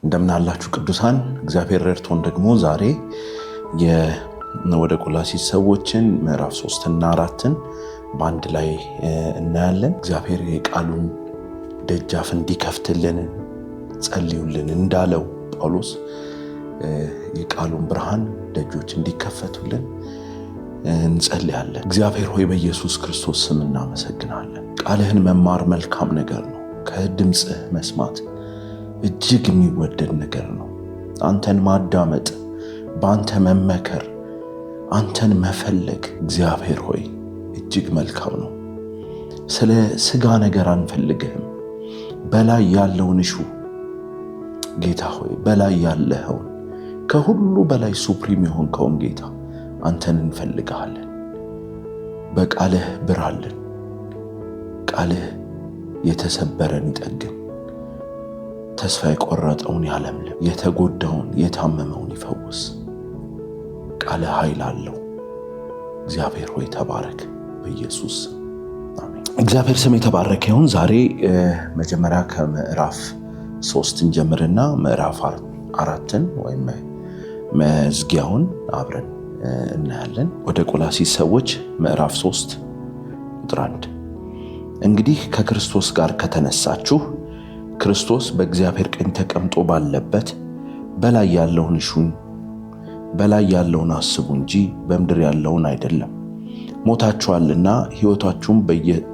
እንደምን አላችሁ ቅዱሳን? እግዚአብሔር ረድቶን ደግሞ ዛሬ ወደ ቆላስይስ ሰዎችን ምዕራፍ 3 እና 4 በአንድ ላይ እናያለን። እግዚአብሔር የቃሉን ደጃፍ እንዲከፍትልን ጸልዩልን እንዳለው ጳውሎስ የቃሉን ብርሃን ደጆች እንዲከፈቱልን እንጸልያለን። እግዚአብሔር ሆይ በኢየሱስ ክርስቶስ ስም እናመሰግናለን። ቃልህን መማር መልካም ነገር ነው። ከድምጽህ መስማት እጅግ የሚወደድ ነገር ነው። አንተን ማዳመጥ፣ በአንተ መመከር፣ አንተን መፈለግ እግዚአብሔር ሆይ እጅግ መልካም ነው። ስለ ስጋ ነገር አንፈልግህም። በላይ ያለውን እሹ ጌታ ሆይ፣ በላይ ያለኸውን ከሁሉ በላይ ሱፕሪም የሆንከውን ጌታ አንተን እንፈልግሃለን። በቃልህ ብራልን። ቃልህ የተሰበረን ይጠግን፣ ተስፋ የቆረጠውን ያለምልም፣ የተጎዳውን የታመመውን ይፈውስ። ቃልህ ኃይል አለው። እግዚአብሔር ሆይ ተባረክ በኢየሱስ አሜን። እግዚአብሔር ስም የተባረከ ይሁን። ዛሬ መጀመሪያ ከምዕራፍ 3 እንጀምርና ምዕራፍ 4 ወይም መዝጊያውን አብረን እናያለን። ወደ ቆላስይስ ሰዎች ምዕራፍ 3 ቁጥር 1 እንግዲህ ከክርስቶስ ጋር ከተነሳችሁ ክርስቶስ በእግዚአብሔር ቀኝ ተቀምጦ ባለበት በላይ ያለውን እሹን፣ በላይ ያለውን አስቡ እንጂ በምድር ያለውን አይደለም። ሞታችኋልና ሕይወታችሁም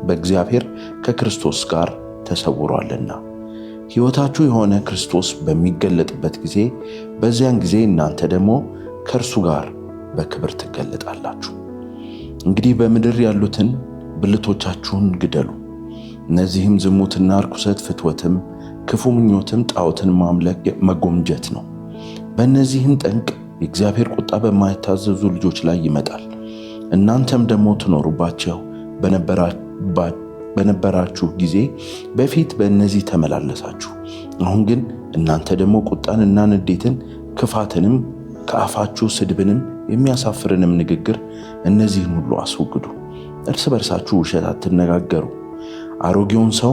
በእግዚአብሔር ከክርስቶስ ጋር ተሰውሯልና ሕይወታችሁ የሆነ ክርስቶስ በሚገለጥበት ጊዜ በዚያን ጊዜ እናንተ ደግሞ ከእርሱ ጋር በክብር ትገለጣላችሁ። እንግዲህ በምድር ያሉትን ብልቶቻችሁን ግደሉ። እነዚህም ዝሙትና ርኩሰት፣ ፍትወትም፣ ክፉ ምኞትም፣ ጣዖትን ማምለክ መጎምጀት ነው። በእነዚህም ጠንቅ የእግዚአብሔር ቁጣ በማይታዘዙ ልጆች ላይ ይመጣል። እናንተም ደግሞ ትኖሩባቸው በነበራችሁ ጊዜ በፊት በእነዚህ ተመላለሳችሁ። አሁን ግን እናንተ ደግሞ ቁጣንና ንዴትን፣ ክፋትንም፣ ከአፋችሁ ስድብንም፣ የሚያሳፍርንም ንግግር፣ እነዚህን ሁሉ አስወግዱ። እርስ በርሳችሁ ውሸት አትነጋገሩ፣ አሮጌውን ሰው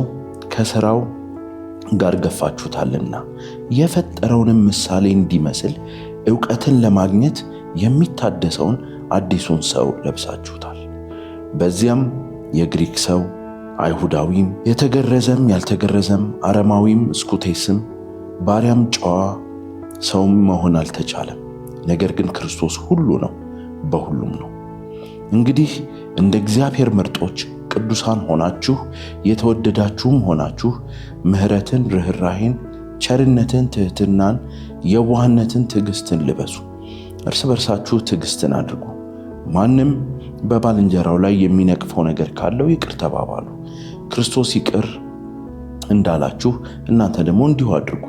ከሥራው ጋር ገፋችሁታልና የፈጠረውንም ምሳሌ እንዲመስል ዕውቀትን ለማግኘት የሚታደሰውን አዲሱን ሰው ለብሳችሁታል። በዚያም የግሪክ ሰው፣ አይሁዳዊም፣ የተገረዘም ያልተገረዘም፣ አረማዊም፣ እስኩቴስም፣ ባሪያም፣ ጨዋ ሰውም መሆን አልተቻለም። ነገር ግን ክርስቶስ ሁሉ ነው፣ በሁሉም ነው። እንግዲህ እንደ እግዚአብሔር ምርጦች ቅዱሳን ሆናችሁ የተወደዳችሁም ሆናችሁ ምሕረትን፣ ርኅራኄን፣ ቸርነትን፣ ትሕትናን፣ የዋህነትን፣ ትዕግስትን ልበሱ። እርስ በርሳችሁ ትዕግስትን አድርጉ። ማንም በባልንጀራው ላይ የሚነቅፈው ነገር ካለው ይቅር ተባባሉ። ክርስቶስ ይቅር እንዳላችሁ እናንተ ደግሞ እንዲሁ አድርጉ።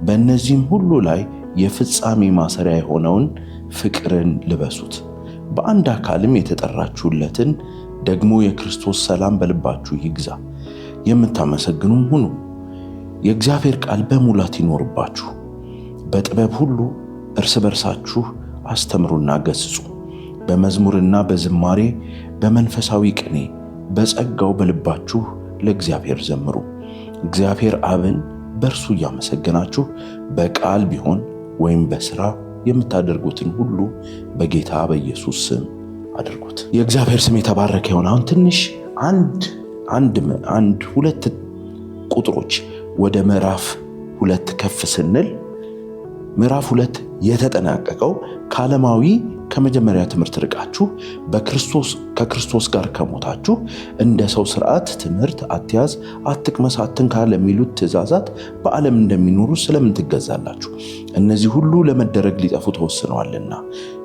በእነዚህም ሁሉ ላይ የፍጻሜ ማሰሪያ የሆነውን ፍቅርን ልበሱት። በአንድ አካልም የተጠራችሁለትን ደግሞ የክርስቶስ ሰላም በልባችሁ ይግዛ። የምታመሰግኑም ሁኑ። የእግዚአብሔር ቃል በሙላት ይኖርባችሁ። በጥበብ ሁሉ እርስ በርሳችሁ አስተምሩና ገስጹ። በመዝሙርና በዝማሬ በመንፈሳዊ ቅኔ በጸጋው በልባችሁ ለእግዚአብሔር ዘምሩ። እግዚአብሔር አብን በእርሱ እያመሰገናችሁ በቃል ቢሆን ወይም በሥራ የምታደርጉትን ሁሉ በጌታ በኢየሱስ ስም አድርጉት። የእግዚአብሔር ስም የተባረከ ይሁን። አሁን ትንሽ ሁለት ቁጥሮች ወደ ምዕራፍ 2 ከፍ ስንል ምዕራፍ 2 የተጠናቀቀው ከዓለማዊ ከመጀመሪያ ትምህርት ርቃችሁ ከክርስቶስ ጋር ከሞታችሁ እንደ ሰው ሥርዓት፣ ትምህርት፣ አትያዝ፣ አትቅመስ፣ አትንካ ለሚሉት ትእዛዛት በዓለም እንደሚኖሩ ስለምን ትገዛላችሁ? እነዚህ ሁሉ ለመደረግ ሊጠፉ ተወስነዋልና።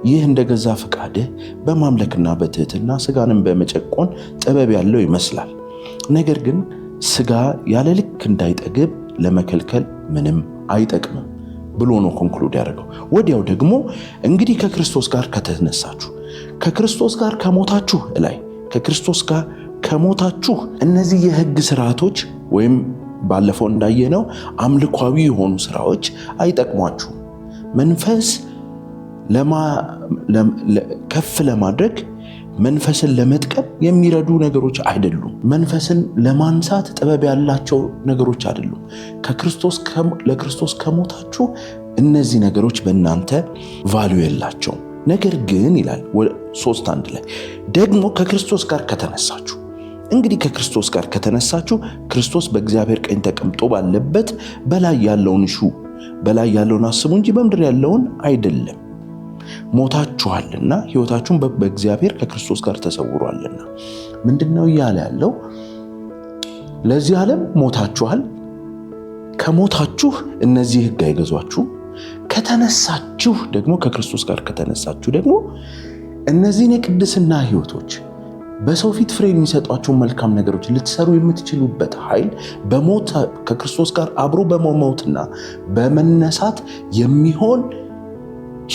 ይህ እንደ ገዛ ፈቃድህ በማምለክና በትሕትና ሥጋንም በመጨቆን ጥበብ ያለው ይመስላል። ነገር ግን ሥጋ ያለ ልክ እንዳይጠግብ ለመከልከል ምንም አይጠቅምም ብሎ ነው ኮንክሉድ ያደረገው። ወዲያው ደግሞ እንግዲህ ከክርስቶስ ጋር ከተነሳችሁ፣ ከክርስቶስ ጋር ከሞታችሁ ከክርስቶስ ጋር ከሞታችሁ እነዚህ የሕግ ስርዓቶች ወይም ባለፈው እንዳየነው አምልኳዊ የሆኑ ስራዎች አይጠቅሟችሁም። መንፈስ ከፍ ለማድረግ መንፈስን ለመጥቀም የሚረዱ ነገሮች አይደሉም። መንፈስን ለማንሳት ጥበብ ያላቸው ነገሮች አይደሉም። ለክርስቶስ ከሞታችሁ እነዚህ ነገሮች በእናንተ ቫልዩ የላቸውም። ነገር ግን ይላል 3:1 ላይ ደግሞ ከክርስቶስ ጋር ከተነሳችሁ። እንግዲህ ከክርስቶስ ጋር ከተነሳችሁ ክርስቶስ በእግዚአብሔር ቀኝ ተቀምጦ ባለበት በላይ ያለውን ሹ፣ በላይ ያለውን አስቡ እንጂ በምድር ያለውን አይደለም። ሞታችኋልና ሕይወታችሁን በእግዚአብሔር ከክርስቶስ ጋር ተሰውሯልና። ምንድነው እያለ ያለው? ለዚህ ዓለም ሞታችኋል። ከሞታችሁ እነዚህ ሕግ አይገዟችሁ። ከተነሳችሁ ደግሞ ከክርስቶስ ጋር ከተነሳችሁ ደግሞ እነዚህን የቅድስና ሕይወቶች በሰው ፊት ፍሬ የሚሰጧቸውን መልካም ነገሮች ልትሰሩ የምትችሉበት ኃይል በሞት ከክርስቶስ ጋር አብሮ በመሞትና በመነሳት የሚሆን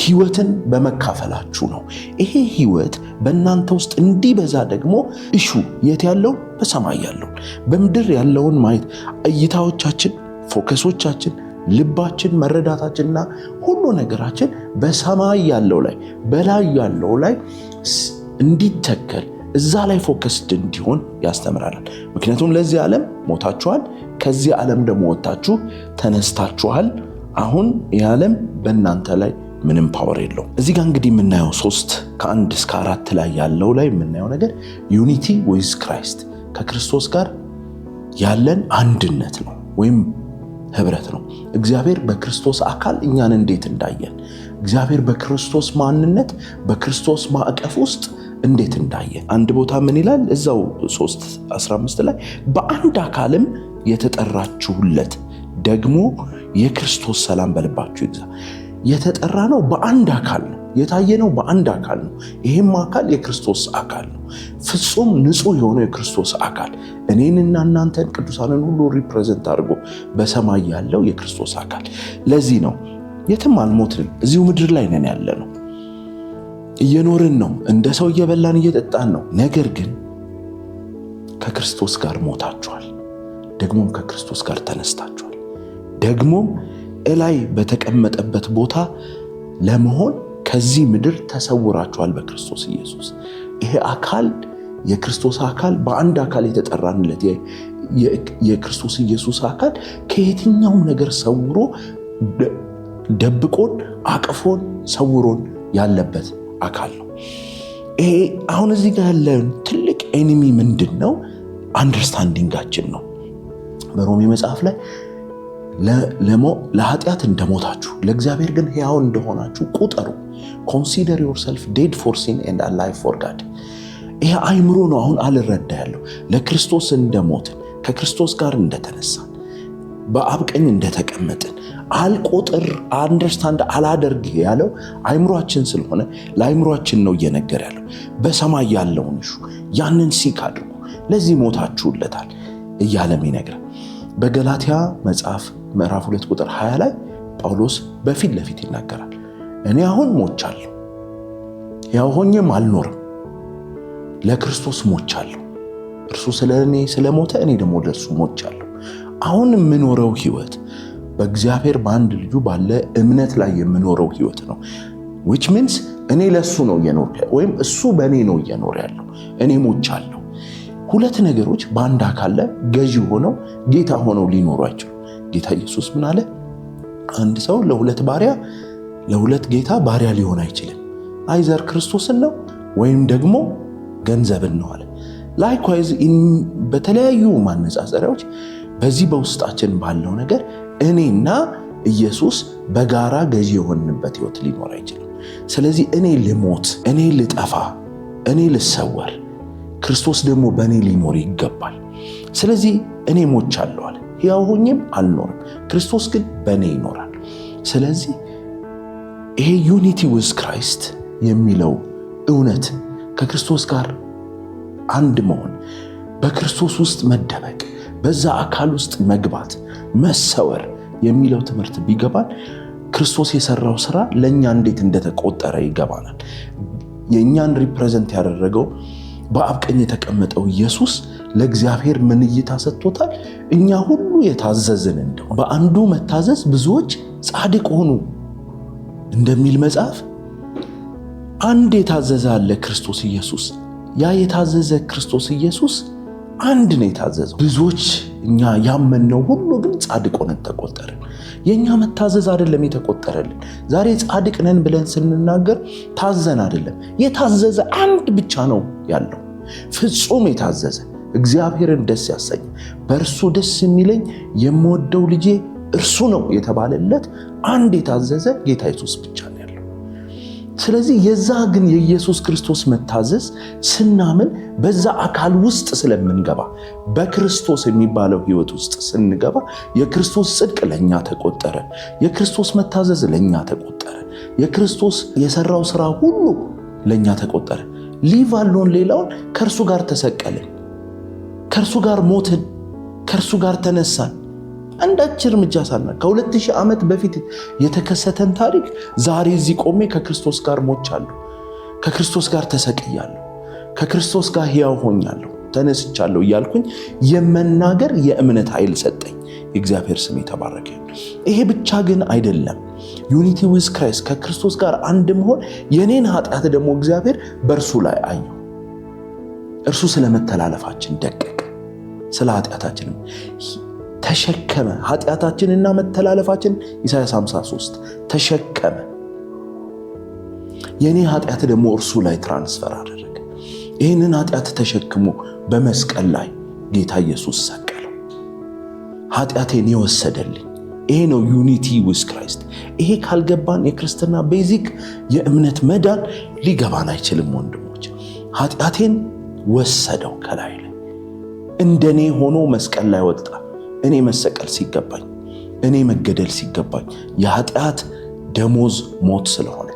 ሕይወትን በመካፈላችሁ ነው። ይሄ ሕይወት በእናንተ ውስጥ እንዲበዛ ደግሞ እሹ የት ያለው? በሰማይ ያለው። በምድር ያለውን ማየት እይታዎቻችን፣ ፎከሶቻችን፣ ልባችን፣ መረዳታችንና ሁሉ ነገራችን በሰማይ ያለው ላይ በላይ ያለው ላይ እንዲተከል እዛ ላይ ፎከስድ እንዲሆን ያስተምራል። ምክንያቱም ለዚህ ዓለም ሞታችኋል፣ ከዚህ ዓለም ደግሞ ወጥታችሁ ተነስታችኋል። አሁን ይህ ዓለም በእናንተ ላይ ምንም ፓወር የለውም። እዚህ ጋር እንግዲህ የምናየው 3:1 እስከ 4 ላይ ያለው ላይ የምናየው ነገር ዩኒቲ ዊዝ ክራይስት፣ ከክርስቶስ ጋር ያለን አንድነት ነው ወይም ህብረት ነው። እግዚአብሔር በክርስቶስ አካል እኛን እንዴት እንዳየን፣ እግዚአብሔር በክርስቶስ ማንነት በክርስቶስ ማዕቀፍ ውስጥ እንዴት እንዳየን አንድ ቦታ ምን ይላል? እዛው 3:15 ላይ በአንድ አካልም የተጠራችሁለት ደግሞ የክርስቶስ ሰላም በልባችሁ ይግዛ። የተጠራ ነው በአንድ አካል ነው። የታየ ነው በአንድ አካል ነው። ይሄም አካል የክርስቶስ አካል ነው። ፍጹም ንጹህ የሆነው የክርስቶስ አካል እኔንና እናንተን ቅዱሳንን ሁሉ ሪፕሬዘንት አድርጎ በሰማይ ያለው የክርስቶስ አካል። ለዚህ ነው የትም አልሞትንም፣ እዚሁ ምድር ላይ ነን ያለ ነው፣ እየኖርን ነው፣ እንደ ሰው እየበላን እየጠጣን ነው። ነገር ግን ከክርስቶስ ጋር ሞታችኋል፣ ደግሞም ከክርስቶስ ጋር ተነስታችኋል፣ ደግሞም እላይ በተቀመጠበት ቦታ ለመሆን ከዚህ ምድር ተሰውራችኋል በክርስቶስ ኢየሱስ። ይሄ አካል የክርስቶስ አካል በአንድ አካል የተጠራንለት የክርስቶስ ኢየሱስ አካል ከየትኛውም ነገር ሰውሮ ደብቆን አቅፎን ሰውሮን ያለበት አካል ነው። ይሄ አሁን እዚህ ጋር ያለን ትልቅ ኤኒሚ ምንድን ነው? አንደርስታንዲንጋችን ነው። በሮሜ መጽሐፍ ላይ ለኃጢአት እንደሞታችሁ ለእግዚአብሔር ግን ሕያው እንደሆናችሁ ቁጠሩ። ኮንሲደር ዮርሰልፍ ዴድ ፎር ሲን ኤንድ አላይቭ ፎር ጋድ። ይሄ አይምሮ ነው አሁን አልረዳ ያለው። ለክርስቶስ እንደሞትን ከክርስቶስ ጋር እንደተነሳን በአብ ቀኝ እንደተቀመጥን አልቆጥር አንደርስታንድ አላደርግ ያለው አይምሮአችን ስለሆነ ለአይምሮአችን ነው እየነገር ያለው። በሰማይ ያለውን እሹ ያንን ሲክ አድርጉ፣ ለዚህ ሞታችሁለታል እያለም ይነግራል። በገላትያ መጽሐፍ ምዕራፍ 2 ቁጥር 20 ላይ ጳውሎስ በፊት ለፊት ይናገራል። እኔ አሁን ሞቻለሁ፣ ያው ሆኜም አልኖርም፣ ለክርስቶስ ሞቻለሁ። እርሱ ስለ እኔ ስለሞተ እኔ ደግሞ ለእርሱ ሞቻለሁ። አሁን የምኖረው ህይወት በእግዚአብሔር በአንድ ልጁ ባለ እምነት ላይ የምኖረው ህይወት ነው። which means እኔ ለሱ ነው እየኖር ወይም እሱ በእኔ ነው እየኖር ያለው። እኔ ሞቻለሁ። ሁለት ነገሮች በአንድ አካል ላይ ገዢ ሆነው ጌታ ሆነው ሊኖሩ አይችሉም። ጌታ ኢየሱስ ምን አለ? አንድ ሰው ለሁለት ባሪያ ለሁለት ጌታ ባሪያ ሊሆን አይችልም። አይዘር ክርስቶስን ነው ወይም ደግሞ ገንዘብን ነው አለ። ላይክዋይዝ በተለያዩ ማነጻጸሪያዎች በዚህ በውስጣችን ባለው ነገር እኔና ኢየሱስ በጋራ ገዢ የሆንንበት ህይወት ሊኖር አይችልም። ስለዚህ እኔ ልሞት፣ እኔ ልጠፋ፣ እኔ ልሰወር፣ ክርስቶስ ደግሞ በእኔ ሊኖር ይገባል። ስለዚህ እኔ ሞቻለሁ አለ። ሕያው ሆኜም አልኖርም፣ ክርስቶስ ግን በእኔ ይኖራል። ስለዚህ ይሄ ዩኒቲ ዊዝ ክራይስት የሚለው እውነት ከክርስቶስ ጋር አንድ መሆን፣ በክርስቶስ ውስጥ መደበቅ፣ በዛ አካል ውስጥ መግባት፣ መሰወር የሚለው ትምህርት ቢገባን ክርስቶስ የሰራው ስራ ለእኛ እንዴት እንደተቆጠረ ይገባናል። የእኛን ሪፕሬዘንት ያደረገው በአብ ቀኝ የተቀመጠው ኢየሱስ ለእግዚአብሔር ምን እይታ ሰጥቶታል? እኛ ሁሉ የታዘዝን እንደሆነ በአንዱ መታዘዝ ብዙዎች ጻድቅ ሆኑ እንደሚል መጽሐፍ አንድ የታዘዘ አለ ክርስቶስ ኢየሱስ። ያ የታዘዘ ክርስቶስ ኢየሱስ አንድ ነው የታዘዘው። ብዙዎች እኛ ያመንነው ሁሉ ግን ጻድቅ ሆነን ተቆጠርን። የኛ መታዘዝ አይደለም የተቆጠረልን። ዛሬ ጻድቅ ነን ብለን ስንናገር ታዘን አይደለም። የታዘዘ አንድ ብቻ ነው ያለው፣ ፍጹም የታዘዘ እግዚአብሔርን ደስ ያሰኘ፣ በእርሱ ደስ የሚለኝ የምወደው ልጄ እርሱ ነው የተባለለት አንድ የታዘዘ ጌታ ኢየሱስ ብቻ ነው ያለው። ስለዚህ የዛ ግን የኢየሱስ ክርስቶስ መታዘዝ ስናምን በዛ አካል ውስጥ ስለምንገባ በክርስቶስ የሚባለው ሕይወት ውስጥ ስንገባ የክርስቶስ ጽድቅ ለኛ ተቆጠረ፣ የክርስቶስ መታዘዝ ለኛ ተቆጠረ፣ የክርስቶስ የሰራው ስራ ሁሉ ለኛ ተቆጠረ። ሊቭ አሎን ሌላውን ከእርሱ ጋር ተሰቀልን፣ ከእርሱ ጋር ሞትን፣ ከእርሱ ጋር ተነሳን። አንዳች እርምጃ ሳና ከ2000 ዓመት በፊት የተከሰተን ታሪክ ዛሬ እዚህ ቆሜ ከክርስቶስ ጋር ሞቻለሁ፣ ከክርስቶስ ጋር ተሰቅያለሁ፣ ከክርስቶስ ጋር ሕያው ሆኛለሁ፣ ተነስቻለሁ እያልኩኝ የመናገር የእምነት ኃይል ሰጠኝ። የእግዚአብሔር ስም የተባረከ ይሁን። ይሄ ብቻ ግን አይደለም። ዩኒቲ ዊዝ ክራይስት ከክርስቶስ ጋር አንድ መሆን የኔን ኃጢአት ደግሞ እግዚአብሔር በእርሱ ላይ አየው። እርሱ ስለመተላለፋችን ደቀቀ፣ ስለ ኃጢአታችንም ተሸከመ። ኃጢአታችንና መተላለፋችን ኢሳይያስ 53 ተሸከመ። የኔ ኃጢአት ደግሞ እርሱ ላይ ትራንስፈር አደረገ። ይህንን ኃጢአት ተሸክሞ በመስቀል ላይ ጌታ ኢየሱስ ሰቀለው፣ ኃጢአቴን የወሰደልኝ። ይሄ ነው ዩኒቲ ዊዝ ክራይስት። ይሄ ካልገባን የክርስትና ቤዚክ የእምነት መዳን ሊገባን አይችልም ወንድሞች። ኃጢአቴን ወሰደው ከላይ ላይ እንደኔ ሆኖ መስቀል ላይ ወጣ። እኔ መሰቀል ሲገባኝ፣ እኔ መገደል ሲገባኝ የኃጢአት ደሞዝ ሞት ስለሆነ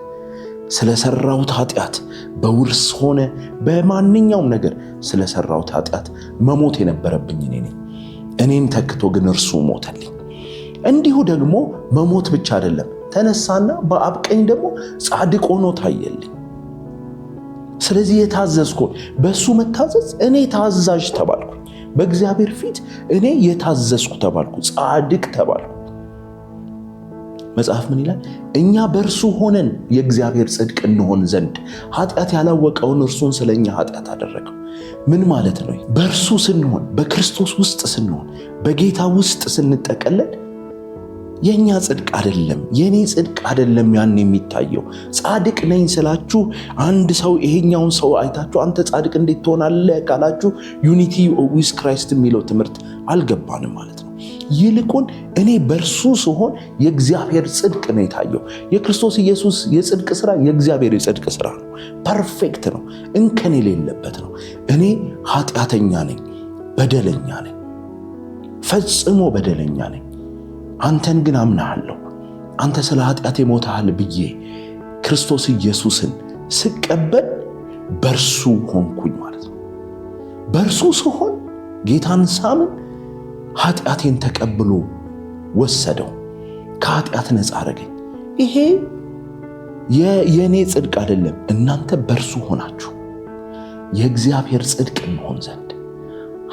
ስለሰራሁት ኃጢአት በውርስ ሆነ በማንኛውም ነገር ስለሰራሁት ኃጢአት መሞት የነበረብኝ እኔ ነኝ። እኔን ተክቶ ግን እርሱ ሞተልኝ። እንዲሁ ደግሞ መሞት ብቻ አይደለም፣ ተነሳና በአብ ቀኝ ደግሞ ጻድቅ ሆኖ ታየልኝ። ስለዚህ የታዘዝኩ በሱ መታዘዝ እኔ ታዛዥ ተባልኩ። በእግዚአብሔር ፊት እኔ የታዘዝኩ ተባልኩ፣ ጻድቅ ተባልኩ። መጽሐፍ ምን ይላል? እኛ በእርሱ ሆነን የእግዚአብሔር ጽድቅ እንሆን ዘንድ ኃጢአት ያላወቀውን እርሱን ስለኛ ኃጢአት አደረገው። ምን ማለት ነው? በእርሱ ስንሆን፣ በክርስቶስ ውስጥ ስንሆን፣ በጌታ ውስጥ ስንጠቀለል የኛ ጽድቅ አይደለም፣ የኔ ጽድቅ አይደለም ያን የሚታየው። ጻድቅ ነኝ ስላችሁ አንድ ሰው ይሄኛውን ሰው አይታችሁ አንተ ጻድቅ እንዴት ትሆናለህ ካላችሁ ዩኒቲ ዊዝ ክራይስት የሚለው ትምህርት አልገባንም ማለት ነው። ይልቁን እኔ በእርሱ ስሆን የእግዚአብሔር ጽድቅ ነው የታየው። የክርስቶስ ኢየሱስ የጽድቅ ስራ የእግዚአብሔር የጽድቅ ስራ ነው። ፐርፌክት ነው፣ እንከን የሌለበት ነው። እኔ ኃጢአተኛ ነኝ፣ በደለኛ ነኝ፣ ፈጽሞ በደለኛ ነኝ። አንተን ግን አምናለሁ፣ አንተ ስለ ኃጢአቴ ሞተሃል ብዬ ክርስቶስ ኢየሱስን ስቀበል በእርሱ ሆንኩኝ ማለት ነው። በእርሱ ስሆን ጌታን ሳምን ኃጢአቴን ተቀብሎ ወሰደው፣ ከኃጢአት ነፃ አረገኝ። ይሄ የኔ ጽድቅ አይደለም። እናንተ በእርሱ ሆናችሁ የእግዚአብሔር ጽድቅ እንሆን ዘንድ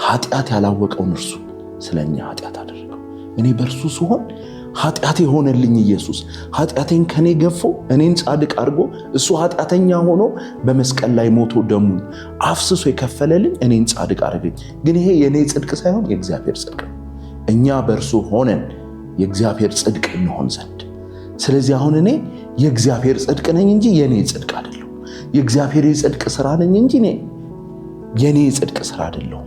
ኃጢአት ያላወቀውን እርሱ ስለኛ ኃጢአት አደረገው። እኔ በእርሱ ስሆን ኃጢአት የሆነልኝ ኢየሱስ ኃጢአቴን ከኔ ገፎ እኔን ጻድቅ አድርጎ እሱ ኃጢአተኛ ሆኖ በመስቀል ላይ ሞቶ ደሙን አፍስሶ የከፈለልኝ እኔን ጻድቅ አደረገኝ። ግን ይሄ የኔ ጽድቅ ሳይሆን የእግዚአብሔር ጽድቅ ነው። እኛ በእርሱ ሆነን የእግዚአብሔር ጽድቅ እንሆን ዘንድ። ስለዚህ አሁን እኔ የእግዚአብሔር ጽድቅ ነኝ እንጂ የኔ ጽድቅ አይደለሁም። የእግዚአብሔር የጽድቅ ስራ ነኝ እንጂ የኔ ጽድቅ ስራ አይደለሁም።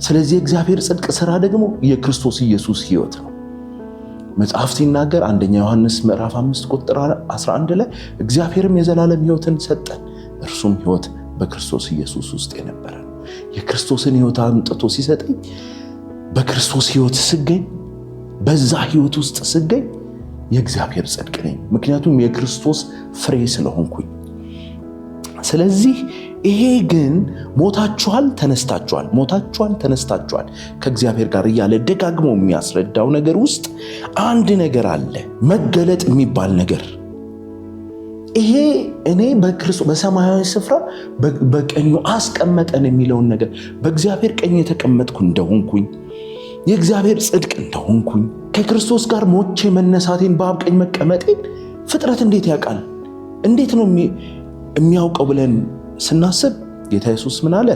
ስለዚህ የእግዚአብሔር ጽድቅ ስራ ደግሞ የክርስቶስ ኢየሱስ ሕይወት ነው። መጽሐፍ ሲናገር አንደኛ ዮሐንስ ምዕራፍ 5 ቁጥር 11 ላይ እግዚአብሔርም የዘላለም ሕይወትን ሰጠን፣ እርሱም ሕይወት በክርስቶስ ኢየሱስ ውስጥ የነበረ ነው። የክርስቶስን ሕይወት አምጥቶ ሲሰጠኝ በክርስቶስ ሕይወት ስገኝ፣ በዛ ሕይወት ውስጥ ስገኝ የእግዚአብሔር ጽድቅ ነኝ። ምክንያቱም የክርስቶስ ፍሬ ስለሆንኩኝ። ስለዚህ ይሄ ግን ሞታችኋል ተነስታችኋል፣ ሞታችኋል ተነስታችኋል ከእግዚአብሔር ጋር እያለ ደጋግሞ የሚያስረዳው ነገር ውስጥ አንድ ነገር አለ፣ መገለጥ የሚባል ነገር። ይሄ እኔ በክርስቶስ በሰማያዊ ስፍራ በቀኙ አስቀመጠን የሚለውን ነገር በእግዚአብሔር ቀኝ የተቀመጥኩ እንደሆንኩኝ፣ የእግዚአብሔር ጽድቅ እንደሆንኩኝ፣ ከክርስቶስ ጋር ሞቼ መነሳቴን በአብ ቀኝ መቀመጤን ፍጥረት እንዴት ያውቃል? እንዴት ነው የሚያውቀው ብለን ስናስብ ጌታ ኢየሱስ ምን አለ?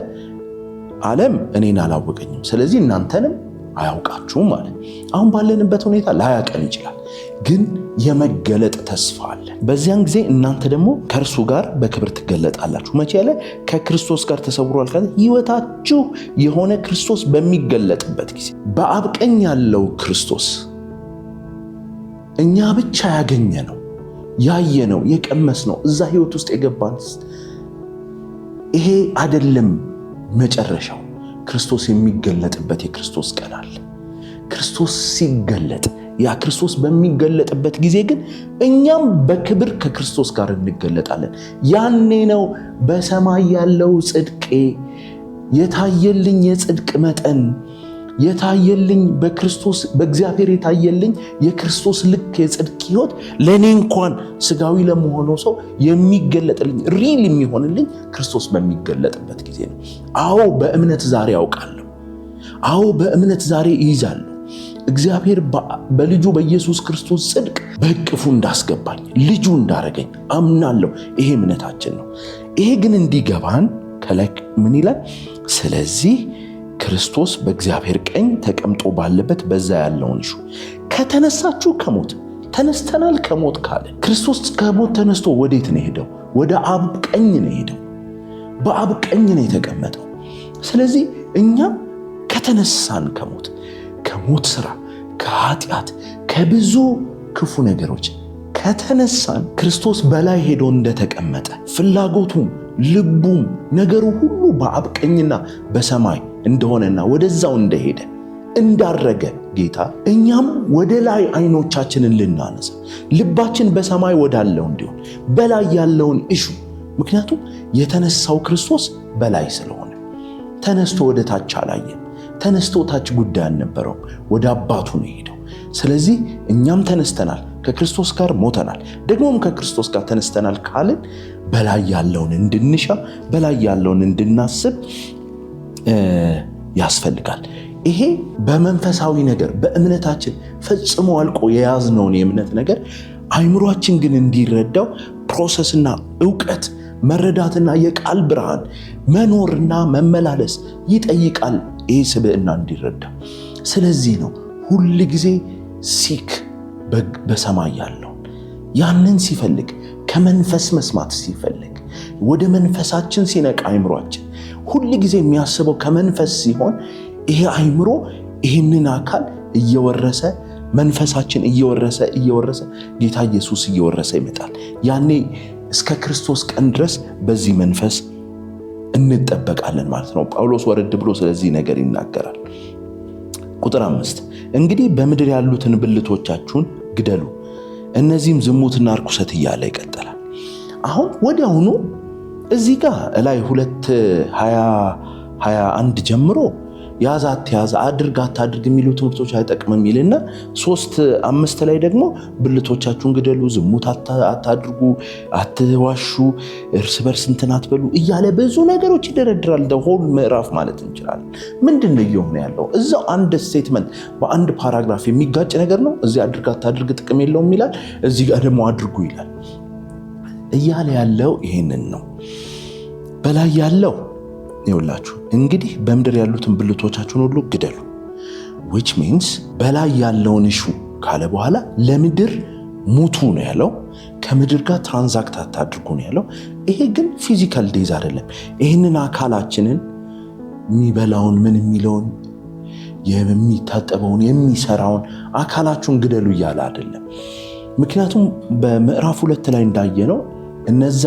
ዓለም እኔን አላወቀኝም፣ ስለዚህ እናንተንም አያውቃችሁም ማለት። አሁን ባለንበት ሁኔታ ላያቀን ይችላል፣ ግን የመገለጥ ተስፋ አለ። በዚያን ጊዜ እናንተ ደግሞ ከእርሱ ጋር በክብር ትገለጣላችሁ። መቼ ያለ? ከክርስቶስ ጋር ተሰውሯል ካለ ሕይወታችሁ የሆነ ክርስቶስ በሚገለጥበት ጊዜ። በአብ ቀኝ ያለው ክርስቶስ እኛ ብቻ ያገኘ ነው፣ ያየ ነው፣ የቀመስ ነው፣ እዛ ሕይወት ውስጥ የገባን ይሄ አይደለም መጨረሻው። ክርስቶስ የሚገለጥበት የክርስቶስ ቀን አለ። ክርስቶስ ሲገለጥ፣ ያ ክርስቶስ በሚገለጥበት ጊዜ ግን እኛም በክብር ከክርስቶስ ጋር እንገለጣለን። ያኔ ነው በሰማይ ያለው ጽድቄ የታየልኝ የጽድቅ መጠን የታየልኝ በክርስቶስ በእግዚአብሔር የታየልኝ የክርስቶስ ልክ የጽድቅ ሕይወት ለእኔ እንኳን ስጋዊ ለመሆነው ሰው የሚገለጥልኝ ሪል የሚሆንልኝ ክርስቶስ በሚገለጥበት ጊዜ ነው። አዎ በእምነት ዛሬ ያውቃለሁ። አዎ በእምነት ዛሬ ይይዛለሁ። እግዚአብሔር በልጁ በኢየሱስ ክርስቶስ ጽድቅ በእቅፉ እንዳስገባኝ ልጁ እንዳረገኝ አምናለሁ። ይሄ እምነታችን ነው። ይሄ ግን እንዲገባን ከላይ ምን ይላል? ስለዚህ ክርስቶስ በእግዚአብሔር ቀኝ ተቀምጦ ባለበት በዛ ያለውን እሹ ከተነሳችሁ ከሞት ተነስተናል። ከሞት ካለ ክርስቶስ ከሞት ተነስቶ ወዴት ነው ሄደው? ወደ አብ ቀኝ ነው ሄደው። በአብ ቀኝ ነው የተቀመጠው። ስለዚህ እኛም ከተነሳን ከሞት ስራ፣ ከኃጢአት፣ ከብዙ ክፉ ነገሮች ከተነሳን ክርስቶስ በላይ ሄዶ እንደተቀመጠ ፍላጎቱም ልቡም ነገሩ ሁሉ በአብ ቀኝና በሰማይ እንደሆነና ወደዛው እንደሄደ እንዳረገ ጌታ እኛም ወደ ላይ አይኖቻችንን ልናነሳ ልባችን በሰማይ ወዳለው እንዲሆን በላይ ያለውን እሹ። ምክንያቱም የተነሳው ክርስቶስ በላይ ስለሆነ ተነስቶ ወደ ታች አላየም። ተነስቶ ታች ጉዳይ አልነበረውም፣ ወደ አባቱ ነው ሄደው። ስለዚህ እኛም ተነስተናል፣ ከክርስቶስ ጋር ሞተናል፣ ደግሞም ከክርስቶስ ጋር ተነስተናል ካልን በላይ ያለውን እንድንሻ በላይ ያለውን እንድናስብ ያስፈልጋል። ይሄ በመንፈሳዊ ነገር በእምነታችን ፈጽሞ አልቆ የያዝነውን የእምነት ነገር አይምሯችን ግን እንዲረዳው ፕሮሰስና ዕውቀት መረዳትና የቃል ብርሃን መኖርና መመላለስ ይጠይቃል። ይሄ ስብዕና እንዲረዳ። ስለዚህ ነው ሁል ጊዜ ሲክ በሰማይ ያለውን ያንን ሲፈልግ ከመንፈስ መስማት ሲፈልግ ወደ መንፈሳችን ሲነቃ አይምሯችን ሁል ጊዜ የሚያስበው ከመንፈስ ሲሆን ይሄ አይምሮ ይህንን አካል እየወረሰ መንፈሳችን እየወረሰ ጌታ ኢየሱስ እየወረሰ ይመጣል። ያኔ እስከ ክርስቶስ ቀን ድረስ በዚህ መንፈስ እንጠበቃለን ማለት ነው። ጳውሎስ ወረድ ብሎ ስለዚህ ነገር ይናገራል። ቁጥር 5 እንግዲህ በምድር ያሉትን ብልቶቻችሁን ግደሉ፣ እነዚህም ዝሙትና ርኩሰት እያለ ይቀጥላል። አሁን ወዲያውኑ እዚህ ጋር ላይ 2:21 ጀምሮ ያዝ አትያዝ፣ አድርግ አታድርግ የሚሉ ትምህርቶች አይጠቅምም ይልና 3:5 ላይ ደግሞ ብልቶቻችሁን ግደሉ፣ ዝሙት አታድርጉ፣ አትዋሹ፣ እርስ በርስ እንትን አትበሉ እያለ ብዙ ነገሮች ይደረድራል። ሆል ምዕራፍ ማለት እንችላለን። ምንድን ነው እየሆነ ያለው? እዛው አንድ ስቴትመንት በአንድ ፓራግራፍ የሚጋጭ ነገር ነው። እዚህ አድርግ አታድርግ ጥቅም የለውም ይላል፣ እዚህ ጋር ደግሞ አድርጉ ይላል። እያለ ያለው ይሄንን ነው። በላይ ያለው ይውላችሁ እንግዲህ በምድር ያሉትን ብልቶቻችሁን ሁሉ ግደሉ which means በላይ ያለውን እሹ ካለ በኋላ ለምድር ሙቱ ነው ያለው። ከምድር ጋር ትራንዛክት አታድርጉ ነው ያለው። ይሄ ግን ፊዚካል ዴዝ አይደለም። ይህንን አካላችንን የሚበላውን ምን የሚለውን የሚታጠበውን የሚሰራውን አካላችሁን ግደሉ እያለ አይደለም። ምክንያቱም በምዕራፍ 2 ላይ እንዳየነው እነዛ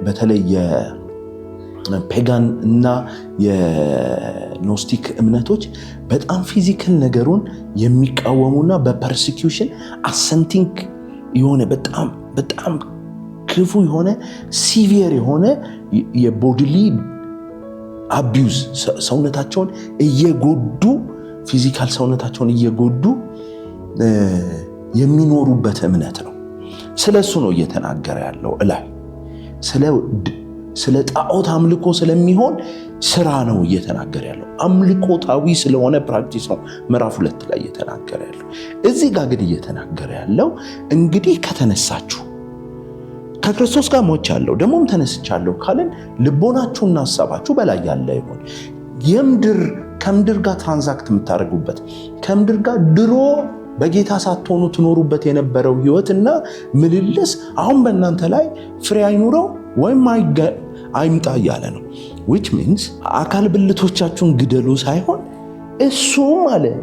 በተለይ ፔጋን እና የኖስቲክ እምነቶች በጣም ፊዚካል ነገሩን የሚቃወሙና በፐርሲኪዩሽን አሰንቲንግ የሆነ በጣም ክፉ የሆነ ሲቪየር የሆነ የቦዲሊ አቢዩዝ ሰውነታቸውን እየጎዱ ፊዚካል ሰውነታቸውን እየጎዱ የሚኖሩበት እምነት ነው። ስለሱ ነው እየተናገረ ያለው። እላይ ስለ ጣዖት አምልኮ ስለሚሆን ስራ ነው እየተናገረ ያለው። አምልኮታዊ ስለሆነ ፕራክቲስ ነው ምዕራፍ 2 ላይ እየተናገረ ያለው። እዚህ ጋር ግን እየተናገረ ያለው እንግዲህ ከተነሳችሁ ከክርስቶስ ጋር ሞቻለሁ ደግሞም ተነስቻለሁ ካለን ልቦናችሁና ሐሳባችሁ በላይ ያለ ይሁን። ከምድር ጋር ትራንዛክት የምታደርጉበት ከምድር ጋር ድሮ በጌታ ሳትሆኑ ትኖሩበት የነበረው ህይወትና ምልልስ አሁን በእናንተ ላይ ፍሬ አይኑረው ወይም አይምጣ እያለ ነው። which means አካል ብልቶቻችሁን ግደሉ ሳይሆን እሱ ማለት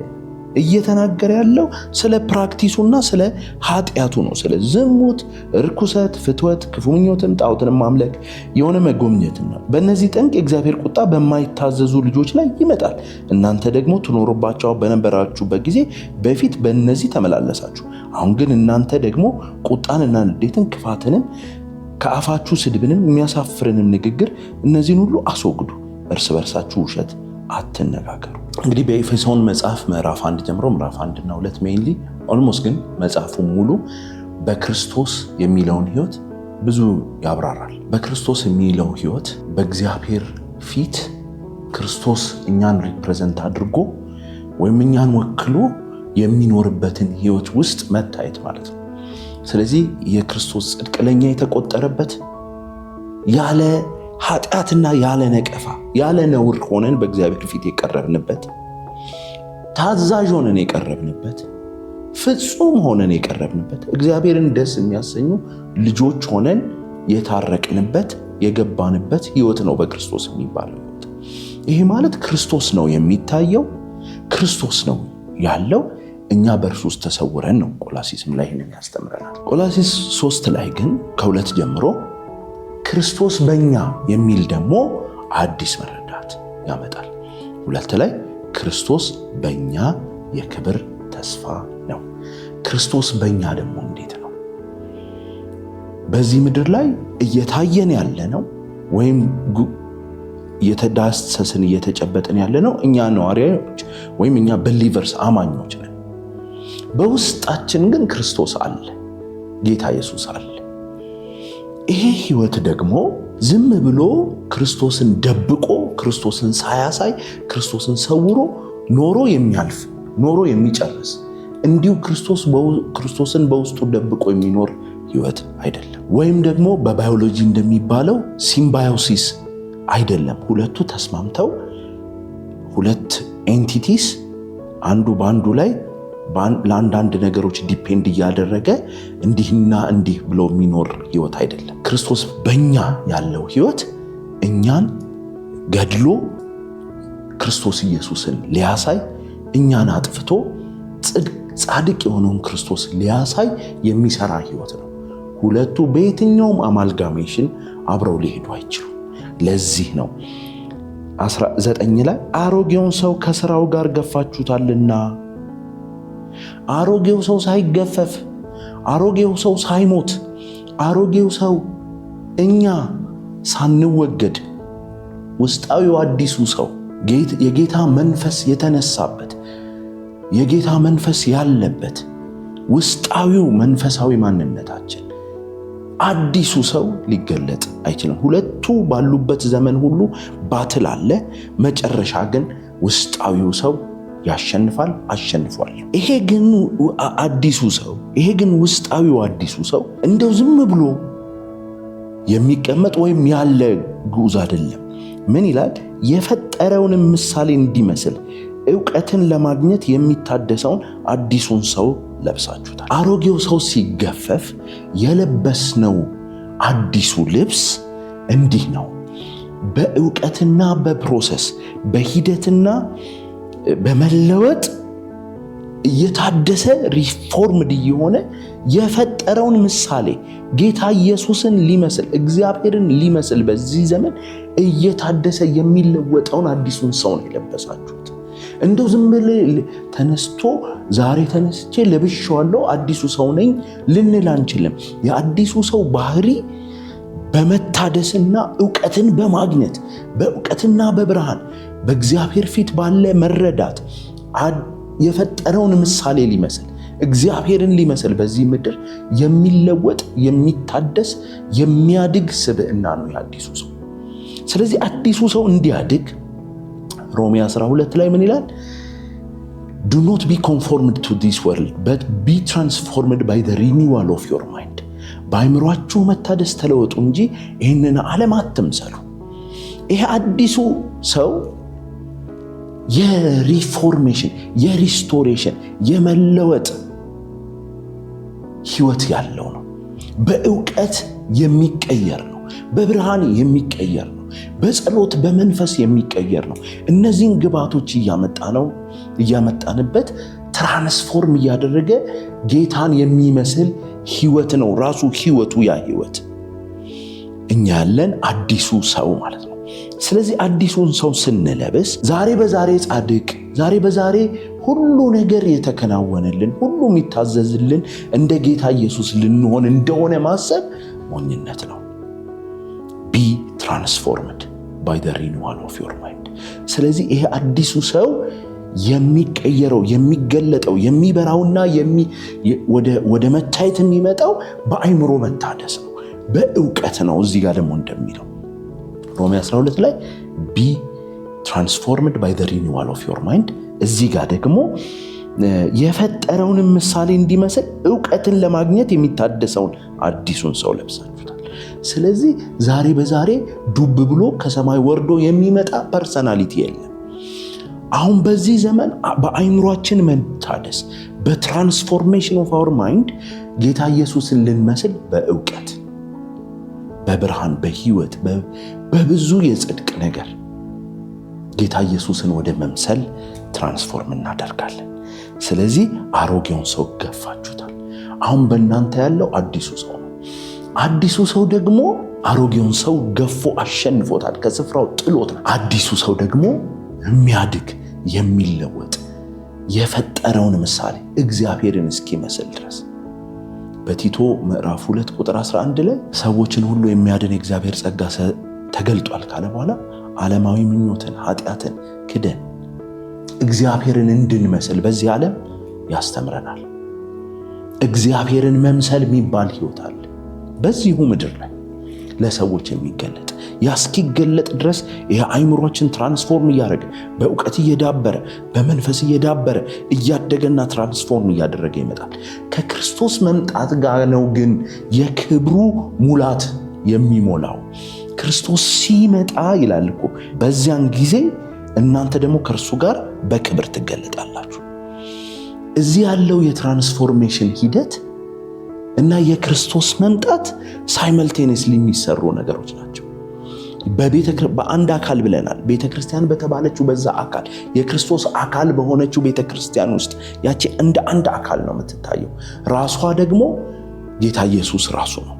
እየተናገረ ያለው ስለ ፕራክቲሱና ስለ ኃጢአቱ ነው። ስለ ዝሙት፣ ርኩሰት፣ ፍትወት፣ ክፉ ምኞትን፣ ጣዖትን ማምለክ፣ የሆነ መጎምኘትና በእነዚህ ጠንቅ የእግዚአብሔር ቁጣ በማይታዘዙ ልጆች ላይ ይመጣል። እናንተ ደግሞ ትኖሩባቸው በነበራችሁበት ጊዜ በፊት በእነዚህ ተመላለሳችሁ። አሁን ግን እናንተ ደግሞ ቁጣንና ንዴትን፣ ክፋትንም፣ ከአፋችሁ ስድብንም፣ የሚያሳፍርንም ንግግር እነዚህን ሁሉ አስወግዱ። እርስ በርሳችሁ ውሸት አትነጋገሩ። እንግዲህ በኤፌሶን መጽሐፍ ምዕራፍ 1 ጀምሮ ምዕራፍ 1 እና 2 ሜይንሊ ኦልሞስት ግን መጽሐፉ ሙሉ በክርስቶስ የሚለውን ህይወት ብዙ ያብራራል። በክርስቶስ የሚለው ህይወት በእግዚአብሔር ፊት ክርስቶስ እኛን ሪፕሬዘንት አድርጎ ወይም እኛን ወክሎ የሚኖርበትን ህይወት ውስጥ መታየት ማለት ነው። ስለዚህ የክርስቶስ ጽድቅ ለኛ የተቆጠረበት ያለ ኃጢአትና ያለ ነቀፋ ያለ ነውር ሆነን በእግዚአብሔር ፊት የቀረብንበት፣ ታዛዥ ሆነን የቀረብንበት፣ ፍጹም ሆነን የቀረብንበት፣ እግዚአብሔርን ደስ የሚያሰኙ ልጆች ሆነን የታረቅንበት የገባንበት ህይወት ነው በክርስቶስ የሚባለው ህይወት። ይሄ ማለት ክርስቶስ ነው የሚታየው፣ ክርስቶስ ነው ያለው፣ እኛ በእርሱ ውስጥ ተሰውረን ነው። ቆላሲስም ላይ ይህንን ያስተምረናል። ቆላሲስ 3 ላይ ግን ከ2 ጀምሮ ክርስቶስ በእኛ የሚል ደግሞ አዲስ መረዳት ያመጣል። 2 ላይ ክርስቶስ በእኛ የክብር ተስፋ ነው። ክርስቶስ በእኛ ደግሞ እንዴት ነው? በዚህ ምድር ላይ እየታየን ያለ ነው ወይም እየተዳሰስን እየተጨበጥን ያለ ነው እኛ ነዋሪዎች ወይም እኛ በሊቨርስ አማኞች ነን። በውስጣችን ግን ክርስቶስ አለ፣ ጌታ ኢየሱስ አለ። ይሄ ህይወት ደግሞ ዝም ብሎ ክርስቶስን ደብቆ ክርስቶስን ሳያሳይ ክርስቶስን ሰውሮ ኖሮ የሚያልፍ ኖሮ የሚጨርስ እንዲሁ ክርስቶስን በውስጡ ደብቆ የሚኖር ህይወት አይደለም። ወይም ደግሞ በባዮሎጂ እንደሚባለው ሲምባዮሲስ አይደለም። ሁለቱ ተስማምተው ሁለት ኤንቲቲስ አንዱ በአንዱ ላይ ለአንዳንድ ነገሮች ዲፔንድ እያደረገ እንዲህና እንዲህ ብሎ የሚኖር ህይወት አይደለም። ክርስቶስ በእኛ ያለው ህይወት እኛን ገድሎ ክርስቶስ ኢየሱስን ሊያሳይ፣ እኛን አጥፍቶ ጻድቅ የሆነውን ክርስቶስ ሊያሳይ የሚሰራ ህይወት ነው። ሁለቱ በየትኛውም አማልጋሜሽን አብረው ሊሄዱ አይችሉም። ለዚህ ነው 19 ላይ አሮጌውን ሰው ከስራው ጋር ገፋችሁታልና። አሮጌው ሰው ሳይገፈፍ፣ አሮጌው ሰው ሳይሞት፣ አሮጌው ሰው እኛ ሳንወገድ ውስጣዊው አዲሱ ሰው የጌታ መንፈስ የተነሳበት የጌታ መንፈስ ያለበት ውስጣዊው መንፈሳዊ ማንነታችን አዲሱ ሰው ሊገለጥ አይችልም። ሁለቱ ባሉበት ዘመን ሁሉ ባትል አለ። መጨረሻ ግን ውስጣዊው ሰው ያሸንፋል፣ አሸንፏል። ይሄ ግን አዲሱ ሰው ይሄ ግን ውስጣዊው አዲሱ ሰው እንደው ዝም ብሎ የሚቀመጥ ወይም ያለ ጉዝ አይደለም። ምን ይላል? የፈጠረውን ምሳሌ እንዲመስል ዕውቀትን ለማግኘት የሚታደሰውን አዲሱን ሰው ለብሳችሁታል። አሮጌው ሰው ሲገፈፍ የለበስነው አዲሱ ልብስ እንዲህ ነው። በዕውቀትና በፕሮሰስ በሂደትና በመለወጥ እየታደሰ ሪፎርምድ እየሆነ የፈጠረውን ምሳሌ ጌታ ኢየሱስን ሊመስል እግዚአብሔርን ሊመስል በዚህ ዘመን እየታደሰ የሚለወጠውን አዲሱን ሰው ነው የለበሳችሁት። እንደው ዝም ብለን ተነስቶ ዛሬ ተነስቼ ለብሼዋለሁ አዲሱ ሰው ነኝ ልንል አንችልም። የአዲሱ ሰው ባህሪ በመታደስና ዕውቀትን በማግኘት በዕውቀትና በብርሃን በእግዚአብሔር ፊት ባለ መረዳት የፈጠረውን ምሳሌ ሊመስል እግዚአብሔርን ሊመስል በዚህ ምድር የሚለወጥ የሚታደስ የሚያድግ ስብዕና ነው የአዲሱ ሰው። ስለዚህ አዲሱ ሰው እንዲያድግ ሮሜ 12 ላይ ምን ይላል? Do not be conformed to this world but be transformed by the renewal of your mind። በአይምሯችሁ መታደስ ተለወጡ እንጂ ይህንን ዓለም አትምሰሉ። ይሄ አዲሱ ሰው የሪፎርሜሽን፣ የሪስቶሬሽን፣ የመለወጥ ህይወት ያለው ነው። በእውቀት የሚቀየር ነው። በብርሃን የሚቀየር ነው። በጸሎት በመንፈስ የሚቀየር ነው። እነዚህን ግባቶች እያመጣንበት ትራንስፎርም እያደረገ ጌታን የሚመስል ህይወት ነው ራሱ ህይወቱ። ያ ህይወት እኛ ያለን አዲሱ ሰው ማለት ነው። ስለዚህ አዲሱን ሰው ስንለብስ ዛሬ በዛሬ ጻድቅ፣ ዛሬ በዛሬ ሁሉ ነገር የተከናወነልን፣ ሁሉ የሚታዘዝልን እንደ ጌታ ኢየሱስ ልንሆን እንደሆነ ማሰብ ሞኝነት ነው። ቢ ትራንስፎርምድ ባይ ዘ ሪኒዋል ኦፍ ዮር ማይንድ። ስለዚህ ይሄ አዲሱ ሰው የሚቀየረው፣ የሚገለጠው፣ የሚበራውና ወደ መታየት የሚመጣው በአይምሮ መታደስ ነው፣ በእውቀት ነው። እዚህ ጋር ደግሞ እንደሚለው ሮሜ 12 ላይ ቢ ትራንስፎርምድ ባይ ዘ ሪኒዋል ኦፍ ዮር ማይንድ። እዚህ ጋር ደግሞ የፈጠረውን ምሳሌ እንዲመስል ዕውቀትን ለማግኘት የሚታደሰውን አዲሱን ሰው ለብሳችሁታል። ስለዚህ ዛሬ በዛሬ ዱብ ብሎ ከሰማይ ወርዶ የሚመጣ ፐርሰናሊቲ የለም። አሁን በዚህ ዘመን በአይምሯችን መታደስ፣ በትራንስፎርሜሽን ኦፍ አወር ማይንድ ጌታ ኢየሱስን ልንመስል በዕውቀት፣ በብርሃን፣ በህይወት፣ በብዙ የጽድቅ ነገር ጌታ ኢየሱስን ወደ መምሰል ትራንስፎርም እናደርጋለን። ስለዚህ አሮጌውን ሰው ገፋችሁታል። አሁን በእናንተ ያለው አዲሱ ሰው ነው። አዲሱ ሰው ደግሞ አሮጌውን ሰው ገፎ አሸንፎታል፣ ከስፍራው ጥሎታል። አዲሱ ሰው ደግሞ የሚያድግ የሚለወጥ የፈጠረውን ምሳሌ እግዚአብሔርን እስኪመስል ድረስ በቲቶ ምዕራፍ 2 ቁጥር 11 ላይ ሰዎችን ሁሉ የሚያድን የእግዚአብሔር ጸጋ ተገልጧል ካለ በኋላ ዓለማዊ ምኞትን፣ ኃጢአትን ክደን እግዚአብሔርን እንድንመስል በዚህ ዓለም ያስተምረናል። እግዚአብሔርን መምሰል የሚባል ህይወት አለ በዚሁ ምድር ላይ ለሰዎች የሚገለጥ። ያስኪገለጥ ድረስ የአይምሮችን ትራንስፎርም እያደረገ በእውቀት እየዳበረ በመንፈስ እየዳበረ እያደገና ትራንስፎርም እያደረገ ይመጣል። ከክርስቶስ መምጣት ጋር ነው ግን የክብሩ ሙላት የሚሞላው። ክርስቶስ ሲመጣ ይላል እኮ በዚያን ጊዜ እናንተ ደግሞ ከእርሱ ጋር በክብር ትገለጣላችሁ። እዚህ ያለው የትራንስፎርሜሽን ሂደት እና የክርስቶስ መምጣት ሳይመልቴኒየስሊ የሚሰሩ ነገሮች ናቸው። በአንድ አካል ብለናል። ቤተክርስቲያን በተባለችው በዛ አካል የክርስቶስ አካል በሆነችው ቤተክርስቲያን ውስጥ ያቺ እንደ አንድ አካል ነው የምትታየው። ራሷ ደግሞ ጌታ ኢየሱስ ራሱ ነው።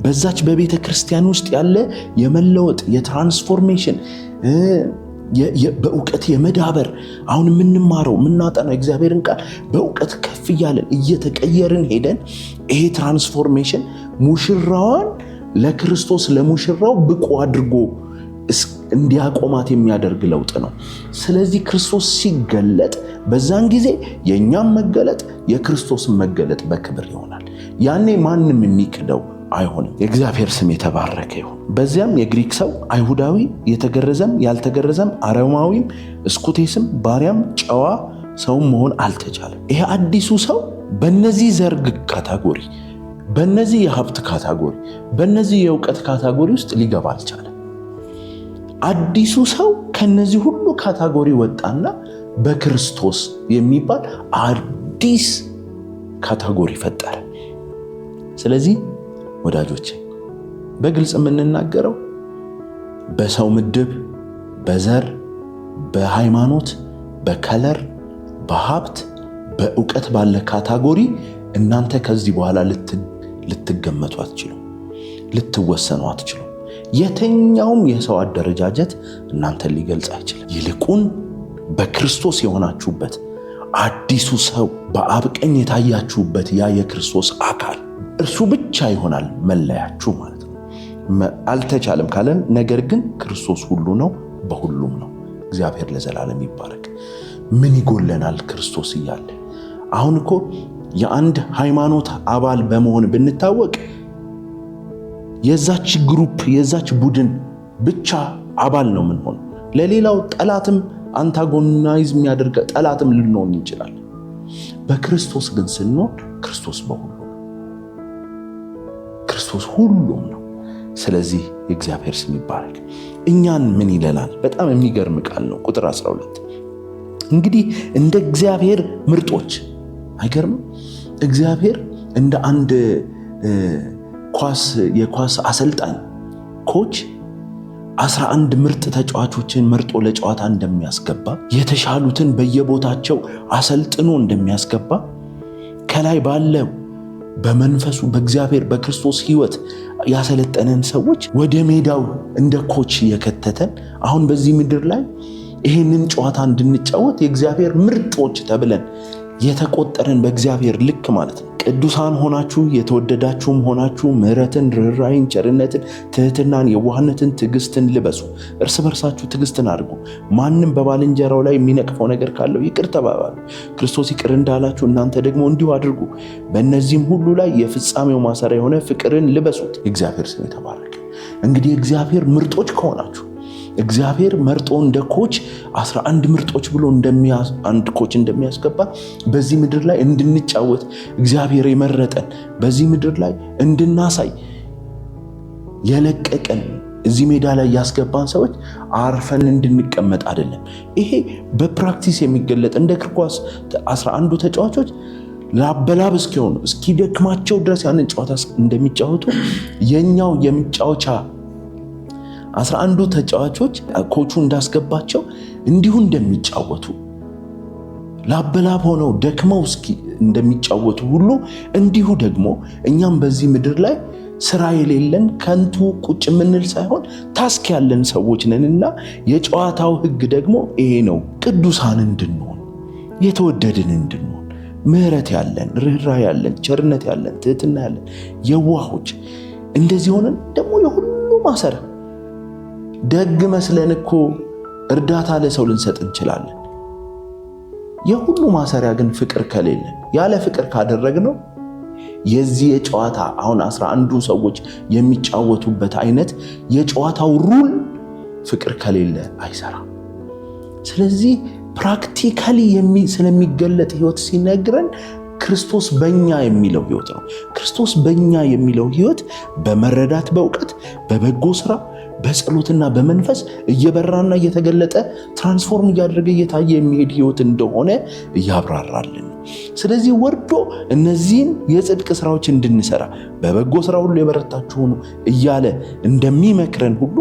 በዛች በቤተክርስቲያን ውስጥ ያለ የመለወጥ የትራንስፎርሜሽን በእውቀት የመዳበር አሁን የምንማረው የምናጠናው እግዚአብሔርን ቃል በእውቀት ከፍ እያለን እየተቀየርን ሄደን ይሄ ትራንስፎርሜሽን ሙሽራዋን ለክርስቶስ ለሙሽራው ብቁ አድርጎ እንዲያቆማት የሚያደርግ ለውጥ ነው። ስለዚህ ክርስቶስ ሲገለጥ በዛን ጊዜ የኛም መገለጥ የክርስቶስን መገለጥ በክብር ይሆናል። ያኔ ማንም የሚክደው አይሆንም። የእግዚአብሔር ስም የተባረከ ይሁን። በዚያም የግሪክ ሰው፣ አይሁዳዊ፣ የተገረዘም ያልተገረዘም፣ አረማዊም፣ እስኩቴስም፣ ባሪያም፣ ጨዋ ሰውም መሆን አልተቻለም። ይሄ አዲሱ ሰው በእነዚህ ዘርግ ካታጎሪ፣ በእነዚህ የሀብት ካታጎሪ፣ በእነዚህ የእውቀት ካታጎሪ ውስጥ ሊገባ አልቻለም። አዲሱ ሰው ከነዚህ ሁሉ ካታጎሪ ወጣና በክርስቶስ የሚባል አዲስ ካታጎሪ ፈጠረ። ስለዚህ ወዳጆቼ በግልጽ የምንናገረው በሰው ምድብ፣ በዘር፣ በሃይማኖት፣ በከለር፣ በሀብት፣ በእውቀት ባለ ካታጎሪ እናንተ ከዚህ በኋላ ልትገመቱ አትችሉም፣ ልትወሰኑ አትችሉም። የትኛውም የሰው አደረጃጀት እናንተን ሊገልጽ አይችልም። ይልቁን በክርስቶስ የሆናችሁበት አዲሱ ሰው በአብ ቀኝ የታያችሁበት ያ የክርስቶስ አካል እርሱ ብቻ ይሆናል መለያችሁ ማለት ነው። አልተቻለም ካለን ነገር ግን ክርስቶስ ሁሉ ነው፣ በሁሉም ነው። እግዚአብሔር ለዘላለም ይባረክ። ምን ይጎለናል ክርስቶስ እያለ? አሁን እኮ የአንድ ሃይማኖት አባል በመሆን ብንታወቅ የዛች ግሩፕ የዛች ቡድን ብቻ አባል ነው ምን ሆነ። ለሌላው ጠላትም አንታጎናይዝ የሚያደርገ ጠላትም ልንሆን እንችላለን። በክርስቶስ ግን ስንሆን ክርስቶስ በሁሉ ክርስቶስ ሁሉም ነው። ስለዚህ የእግዚአብሔር ስም ይባረክ። እኛን ምን ይለናል? በጣም የሚገርም ቃል ነው። ቁጥር 12 እንግዲህ እንደ እግዚአብሔር ምርጦች፣ አይገርም? እግዚአብሔር እንደ አንድ የኳስ አሰልጣኝ ኮች 11 ምርጥ ተጫዋቾችን መርጦ ለጨዋታ እንደሚያስገባ፣ የተሻሉትን በየቦታቸው አሰልጥኖ እንደሚያስገባ፣ ከላይ ባለው በመንፈሱ በእግዚአብሔር በክርስቶስ ሕይወት ያሰለጠነን ሰዎች ወደ ሜዳው እንደ ኮች የከተተን አሁን በዚህ ምድር ላይ ይህንን ጨዋታ እንድንጫወት የእግዚአብሔር ምርጦች ተብለን የተቆጠረን በእግዚአብሔር ልክ ማለት ነው። ቅዱሳን ሆናችሁ የተወደዳችሁም ሆናችሁ ምሕረትን፣ ርኅራኄን፣ ቸርነትን፣ ትህትናን፣ የዋህነትን፣ ትዕግስትን ልበሱ። እርስ በርሳችሁ ትዕግስትን አድርጉ። ማንም በባልንጀራው ላይ የሚነቅፈው ነገር ካለው ይቅር ተባባሉ፣ ክርስቶስ ይቅር እንዳላችሁ እናንተ ደግሞ እንዲሁ አድርጉ። በእነዚህም ሁሉ ላይ የፍጻሜው ማሰሪያ የሆነ ፍቅርን ልበሱት። የእግዚአብሔር ስም የተባረከ። እንግዲህ እግዚአብሔር ምርጦች ከሆናችሁ እግዚአብሔር መርጦ እንደ ኮች 11 ምርጦች ብሎ አንድ ኮች እንደሚያስገባ በዚህ ምድር ላይ እንድንጫወት እግዚአብሔር የመረጠን በዚህ ምድር ላይ እንድናሳይ የለቀቀን እዚህ ሜዳ ላይ ያስገባን ሰዎች አርፈን እንድንቀመጥ አይደለም። ይሄ በፕራክቲስ የሚገለጥ እንደ እግር ኳስ 11ዱ ተጫዋቾች ላበላብ እስኪሆኑ እስኪደክማቸው ድረስ ያንን ጨዋታ እንደሚጫወቱ የኛው የሚጫወቻ 11ዱ ተጫዋቾች ኮቹ እንዳስገባቸው እንዲሁ እንደሚጫወቱ ላበላብ ሆነው ደክመው እንደሚጫወቱ ሁሉ እንዲሁ ደግሞ እኛም በዚህ ምድር ላይ ስራ የሌለን ከንቱ ቁጭ የምንል ሳይሆን ታስክ ያለን ሰዎች ነንና የጨዋታው ሕግ ደግሞ ይሄ ነው። ቅዱሳን እንድንሆን፣ የተወደድን እንድንሆን፣ ምሕረት ያለን፣ ርኅራኄ ያለን፣ ቸርነት ያለን፣ ትህትና ያለን፣ የዋሆች እንደዚህ ሆነን ደግሞ የሁሉ ማሰሪያ ደግ መስለን እኮ እርዳታ ለሰው ልንሰጥ እንችላለን። የሁሉ ማሰሪያ ግን ፍቅር ከሌለን፣ ያለ ፍቅር ካደረግነው የዚህ የጨዋታ አሁን 11ዱ ሰዎች የሚጫወቱበት አይነት የጨዋታው ሩል ፍቅር ከሌለ አይሰራም። ስለዚህ ፕራክቲካሊ ስለሚገለጥ ህይወት ሲነግረን ክርስቶስ በእኛ የሚለው ህይወት ነው። ክርስቶስ በእኛ የሚለው ህይወት በመረዳት በእውቀት በበጎ ስራ በጸሎትና በመንፈስ እየበራና እየተገለጠ ትራንስፎርም እያደረገ እየታየ የሚሄድ ህይወት እንደሆነ እያብራራልን። ስለዚህ ወርዶ እነዚህን የጽድቅ ስራዎች እንድንሰራ በበጎ ስራ ሁሉ የበረታችሁ ሁኑ እያለ እንደሚመክረን ሁሉ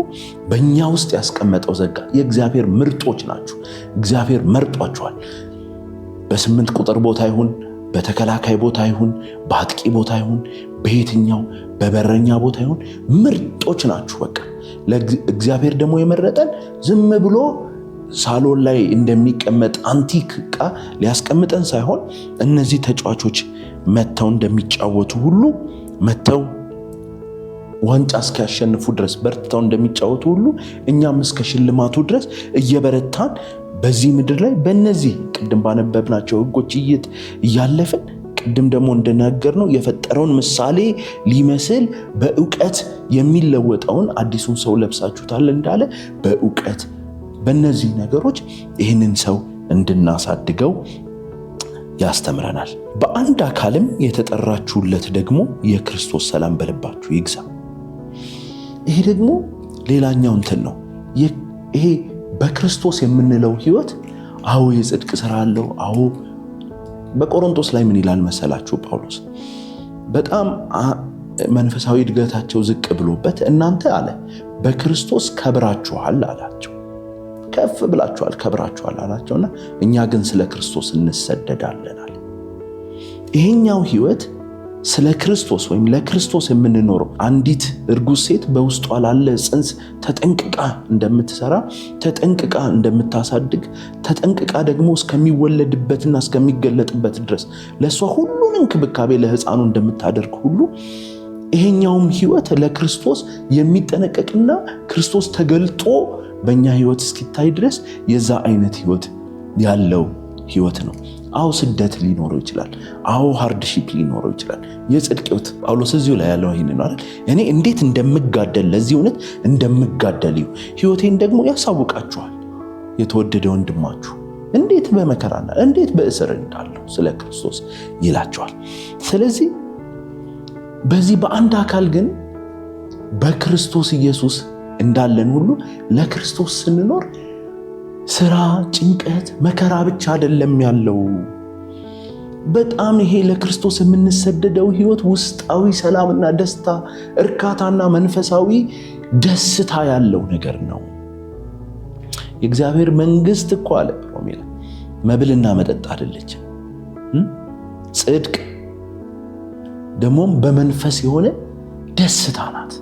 በእኛ ውስጥ ያስቀመጠው ጸጋ የእግዚአብሔር ምርጦች ናችሁ። እግዚአብሔር መርጧችኋል። በ8 ቁጥር ቦታ ይሁን፣ በተከላካይ ቦታ ይሁን፣ በአጥቂ ቦታ ይሁን፣ በየትኛው በበረኛ ቦታ ይሁን ምርጦች ናችሁ። በቃ ለእግዚአብሔር ደግሞ የመረጠን ዝም ብሎ ሳሎን ላይ እንደሚቀመጥ አንቲክ ዕቃ ሊያስቀምጠን ሳይሆን እነዚህ ተጫዋቾች መተው እንደሚጫወቱ ሁሉ መተው ዋንጫ እስኪያሸንፉ ድረስ በርትተው እንደሚጫወቱ ሁሉ እኛም እስከ ሽልማቱ ድረስ እየበረታን በዚህ ምድር ላይ በእነዚህ ቅድም ባነበብናቸው ሕጎች እያለፍን ቅድም ደግሞ እንደነገርነው የፈጠረውን ምሳሌ ሊመስል በእውቀት የሚለወጠውን አዲሱን ሰው ለብሳችሁታል እንዳለ በእውቀት በእነዚህ ነገሮች ይህንን ሰው እንድናሳድገው ያስተምረናል። በአንድ አካልም የተጠራችሁለት ደግሞ የክርስቶስ ሰላም በልባችሁ ይግዛ። ይሄ ደግሞ ሌላኛው እንትን ነው። ይሄ በክርስቶስ የምንለው ህይወት አዎ የጽድቅ ስራ አለው። አዎ በቆሮንቶስ ላይ ምን ይላል መሰላችሁ? ጳውሎስ በጣም መንፈሳዊ እድገታቸው ዝቅ ብሎበት እናንተ አለ በክርስቶስ ከብራችኋል አላቸው። ከፍ ብላችኋል፣ ከብራችኋል አላቸውና እኛ ግን ስለ ክርስቶስ እንሰደዳለን አለ። ይሄኛው ህይወት ስለ ክርስቶስ ወይም ለክርስቶስ የምንኖረው አንዲት እርጉዝ ሴት በውስጧ ላለ ጽንስ ተጠንቅቃ እንደምትሰራ፣ ተጠንቅቃ እንደምታሳድግ፣ ተጠንቅቃ ደግሞ እስከሚወለድበትና እስከሚገለጥበት ድረስ ለሷ ሁሉን እንክብካቤ ለህፃኑ እንደምታደርግ ሁሉ ይሄኛውም ህይወት ለክርስቶስ የሚጠነቀቅና ክርስቶስ ተገልጦ በእኛ ህይወት እስኪታይ ድረስ የዛ አይነት ህይወት ያለው ህይወት ነው። አዎ ስደት ሊኖረው ይችላል። አዎ ሃርድሺፕ ሊኖረው ይችላል። የጽድቅ ህይወት ጳውሎስ እዚሁ ላይ ያለው ይሄን ነው አይደል? እኔ እንዴት እንደምጋደል ለዚህ እውነት እንደምጋደል ህይወቴን ደግሞ ያሳውቃችኋል። የተወደደ ወንድማችሁ እንዴት በመከራና እንዴት በእስር እንዳለው ስለ ክርስቶስ ይላችኋል። ስለዚህ በዚህ በአንድ አካል ግን በክርስቶስ ኢየሱስ እንዳለን ሁሉ ለክርስቶስ ስንኖር ስራ፣ ጭንቀት፣ መከራ ብቻ አይደለም ያለው። በጣም ይሄ ለክርስቶስ የምንሰደደው ህይወት ውስጣዊ ሰላምና ደስታ፣ እርካታና መንፈሳዊ ደስታ ያለው ነገር ነው። የእግዚአብሔር መንግስት እኮ አለ ሮሜ ላይ መብልና መጠጥ አይደለችም። ጽድቅ ደግሞም በመንፈስ የሆነ ደስታ ናት።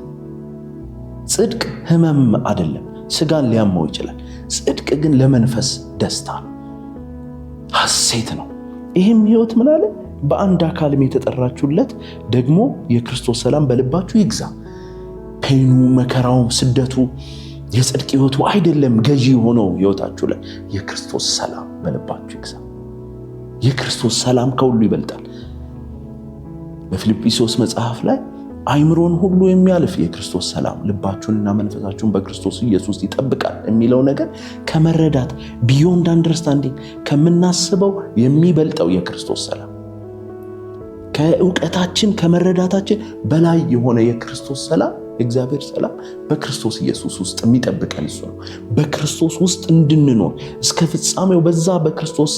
ጽድቅ ህመም አይደለም፣ ስጋን ሊያመው ይችላል። ጽድቅ ግን ለመንፈስ ደስታ ነው፣ ሐሴት ነው። ይህም ህይወት ምን አለ? በአንድ አካልም የተጠራችሁለት ደግሞ የክርስቶስ ሰላም በልባችሁ ይግዛ። ፔኑ፣ መከራው፣ ስደቱ የጽድቅ ህይወቱ አይደለም ገዢ ሆኖ ህይወታችሁ ላይ የክርስቶስ ሰላም በልባችሁ ይግዛ። የክርስቶስ ሰላም ከሁሉ ይበልጣል። በፊልጵስዩስ መጽሐፍ ላይ አይምሮን ሁሉ የሚያልፍ የክርስቶስ ሰላም ልባችሁንና መንፈሳችሁን በክርስቶስ ኢየሱስ ይጠብቃል የሚለው ነገር ከመረዳት ቢዮንድ አንደርስታንዲንግ ከምናስበው የሚበልጠው የክርስቶስ ሰላም፣ ከእውቀታችን ከመረዳታችን በላይ የሆነ የክርስቶስ ሰላም፣ የእግዚአብሔር ሰላም በክርስቶስ ኢየሱስ ውስጥ የሚጠብቀን እሱ ነው። በክርስቶስ ውስጥ እንድንኖር እስከ ፍጻሜው በዛ በክርስቶስ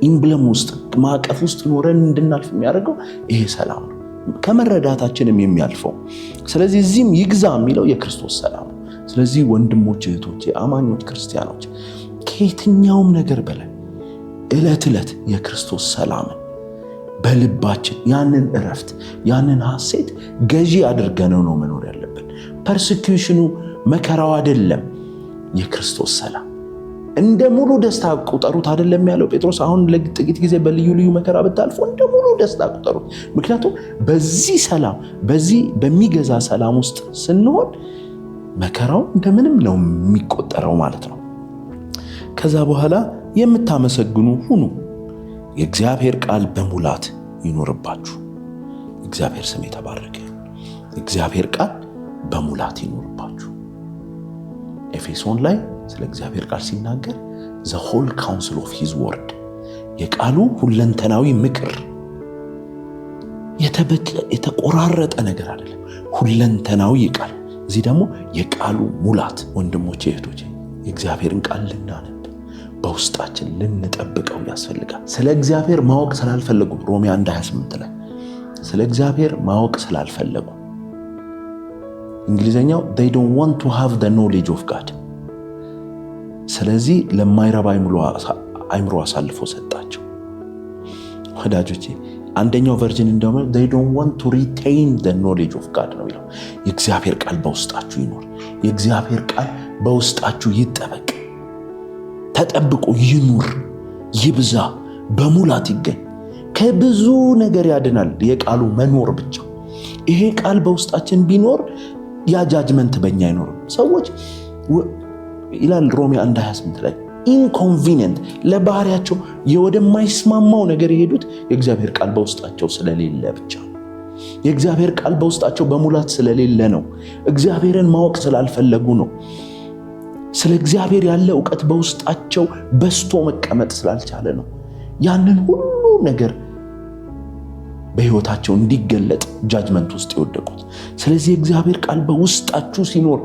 ኢምብለም ውስጥ ማዕቀፍ ውስጥ ኖረን እንድናልፍ የሚያደርገው ይሄ ሰላም ነው፣ ከመረዳታችንም የሚያልፈው። ስለዚህ እዚህም ይግዛ የሚለው የክርስቶስ ሰላም ነው። ስለዚህ ወንድሞች፣ እህቶቼ፣ አማኞች ክርስቲያኖች ከየትኛውም ነገር በላይ ዕለት ዕለት የክርስቶስ ሰላምን በልባችን ያንን እረፍት ያንን ሐሴት ገዢ አድርገነው ነው መኖር ያለብን። ፐርሲኪዩሽኑ መከራው አይደለም፣ የክርስቶስ ሰላም እንደ ሙሉ ደስታ ቁጠሩት አይደለም ያለው ጴጥሮስ። አሁን ለጥቂት ጊዜ በልዩ ልዩ መከራ ብታልፉ እንደ ሙሉ ደስታ ቁጠሩት። ምክንያቱም በዚህ ሰላም በዚህ በሚገዛ ሰላም ውስጥ ስንሆን መከራው እንደምንም ነው የሚቆጠረው ማለት ነው። ከዛ በኋላ የምታመሰግኑ ሁኑ፣ የእግዚአብሔር ቃል በሙላት ይኖርባችሁ። እግዚአብሔር ስም የተባረከ። የእግዚአብሔር ቃል በሙላት ይኖርባችሁ። ኤፌሶን ላይ ስለ እግዚአብሔር ቃል ሲናገር the whole counsel of his word የቃሉ ሁለንተናዊ ምክር የተቆራረጠ ነገር አይደለም፣ ሁለንተናዊ ቃል። እዚህ ደግሞ የቃሉ ሙላት። ወንድሞቼ እህቶቼ የእግዚአብሔርን ቃል ልናነብ በውስጣችን ልንጠብቀው ያስፈልጋል። ስለ እግዚአብሔር ማወቅ ስላልፈለጉ ሮሜ 1:28 ላይ ስለ እግዚአብሔር ማወቅ ስላልፈለጉ እንግሊዘኛው they don't want to have the knowledge of God። ስለዚህ ለማይረባ አይምሮ አሳልፎ ሰጣቸው። ወዳጆቼ አንደኛው ቨርዥን እንደውም they don't want to retain the knowledge of God ነው የሚለው። የእግዚአብሔር ቃል በውስጣችሁ ይኖር፣ የእግዚአብሔር ቃል በውስጣችሁ ይጠበቅ፣ ተጠብቆ ይኑር፣ ይብዛ፣ በሙላት ይገኝ። ከብዙ ነገር ያድናል የቃሉ መኖር ብቻ። ይሄ ቃል በውስጣችን ቢኖር ያ ጃጅመንት በእኛ አይኖርም። ሰዎች ይላል ሮሜ 1:28 ላይ ኢንኮንቪኒየንት ለባህሪያቸው ወደማይስማማው ነገር የሄዱት የእግዚአብሔር ቃል በውስጣቸው ስለሌለ ብቻ። የእግዚአብሔር ቃል በውስጣቸው በሙላት ስለሌለ ነው። እግዚአብሔርን ማወቅ ስላልፈለጉ ነው። ስለ እግዚአብሔር ያለ ዕውቀት በውስጣቸው በስቶ መቀመጥ ስላልቻለ ነው። ያንን ሁሉ ነገር በሕይወታቸው እንዲገለጥ ጃጅመንት ውስጥ የወደቁት። ስለዚህ የእግዚአብሔር ቃል በውስጣችሁ ሲኖር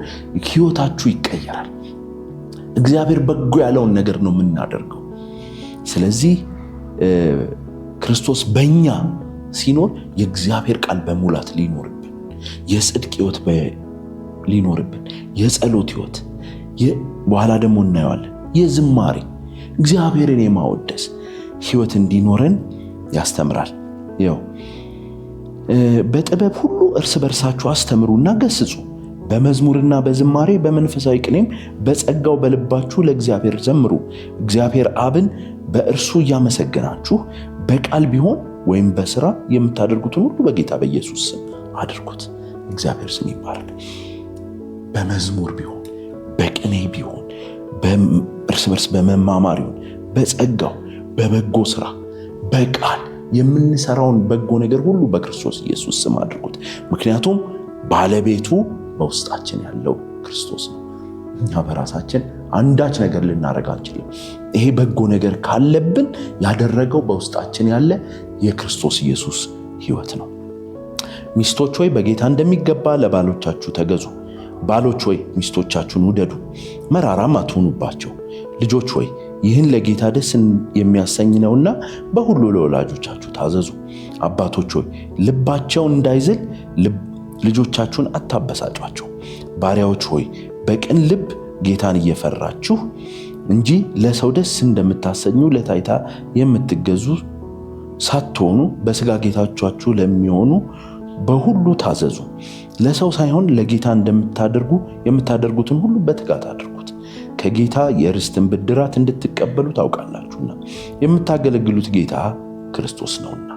ሕይወታችሁ ይቀየራል። እግዚአብሔር በጎ ያለውን ነገር ነው የምናደርገው። ስለዚህ ክርስቶስ በእኛ ሲኖር የእግዚአብሔር ቃል በሙላት ሊኖርብን፣ የጽድቅ ሕይወት ሊኖርብን፣ የጸሎት ሕይወት፣ በኋላ ደግሞ እናየዋለን የዝማሬ እግዚአብሔርን የማወደስ ሕይወት እንዲኖረን ያስተምራል። ያው በጥበብ ሁሉ እርስ በርሳችሁ አስተምሩና ገስጹ፣ በመዝሙርና በዝማሬ በመንፈሳዊ ቅኔም በጸጋው በልባችሁ ለእግዚአብሔር ዘምሩ። እግዚአብሔር አብን በእርሱ እያመሰገናችሁ በቃል ቢሆን ወይም በሥራ የምታደርጉትን ሁሉ በጌታ በኢየሱስ ስም አድርጉት። እግዚአብሔር ስም ይባረክ። በመዝሙር ቢሆን በቅኔ ቢሆን እርስ በርስ በመማማር ይሁን በጸጋው በበጎ ሥራ በቃል የምንሰራውን በጎ ነገር ሁሉ በክርስቶስ ኢየሱስ ስም አድርጉት። ምክንያቱም ባለቤቱ በውስጣችን ያለው ክርስቶስ ነው። እኛ በራሳችን አንዳች ነገር ልናደርግ አንችልም። ይሄ በጎ ነገር ካለብን ያደረገው በውስጣችን ያለ የክርስቶስ ኢየሱስ ሕይወት ነው። ሚስቶች ሆይ በጌታ እንደሚገባ ለባሎቻችሁ ተገዙ። ባሎች ሆይ ሚስቶቻችሁን ውደዱ፣ መራራም አትሁኑባቸው። ልጆች ሆይ ይህን ለጌታ ደስ የሚያሰኝ ነውና በሁሉ ለወላጆቻችሁ ታዘዙ። አባቶች ሆይ ልባቸው እንዳይዝል ልጆቻችሁን አታበሳጯቸው። ባሪያዎች ሆይ በቅን ልብ ጌታን እየፈራችሁ እንጂ ለሰው ደስ እንደምታሰኙ ለታይታ የምትገዙ ሳትሆኑ በሥጋ ጌታቻችሁ ለሚሆኑ በሁሉ ታዘዙ። ለሰው ሳይሆን ለጌታ የምታደርጉትን ሁሉ በትጋት አድርጉት፣ ከጌታ የርስትን ብድራት እንድትቀበሉ ታውቃላችሁና። የምታገለግሉት ጌታ ክርስቶስ ነውና።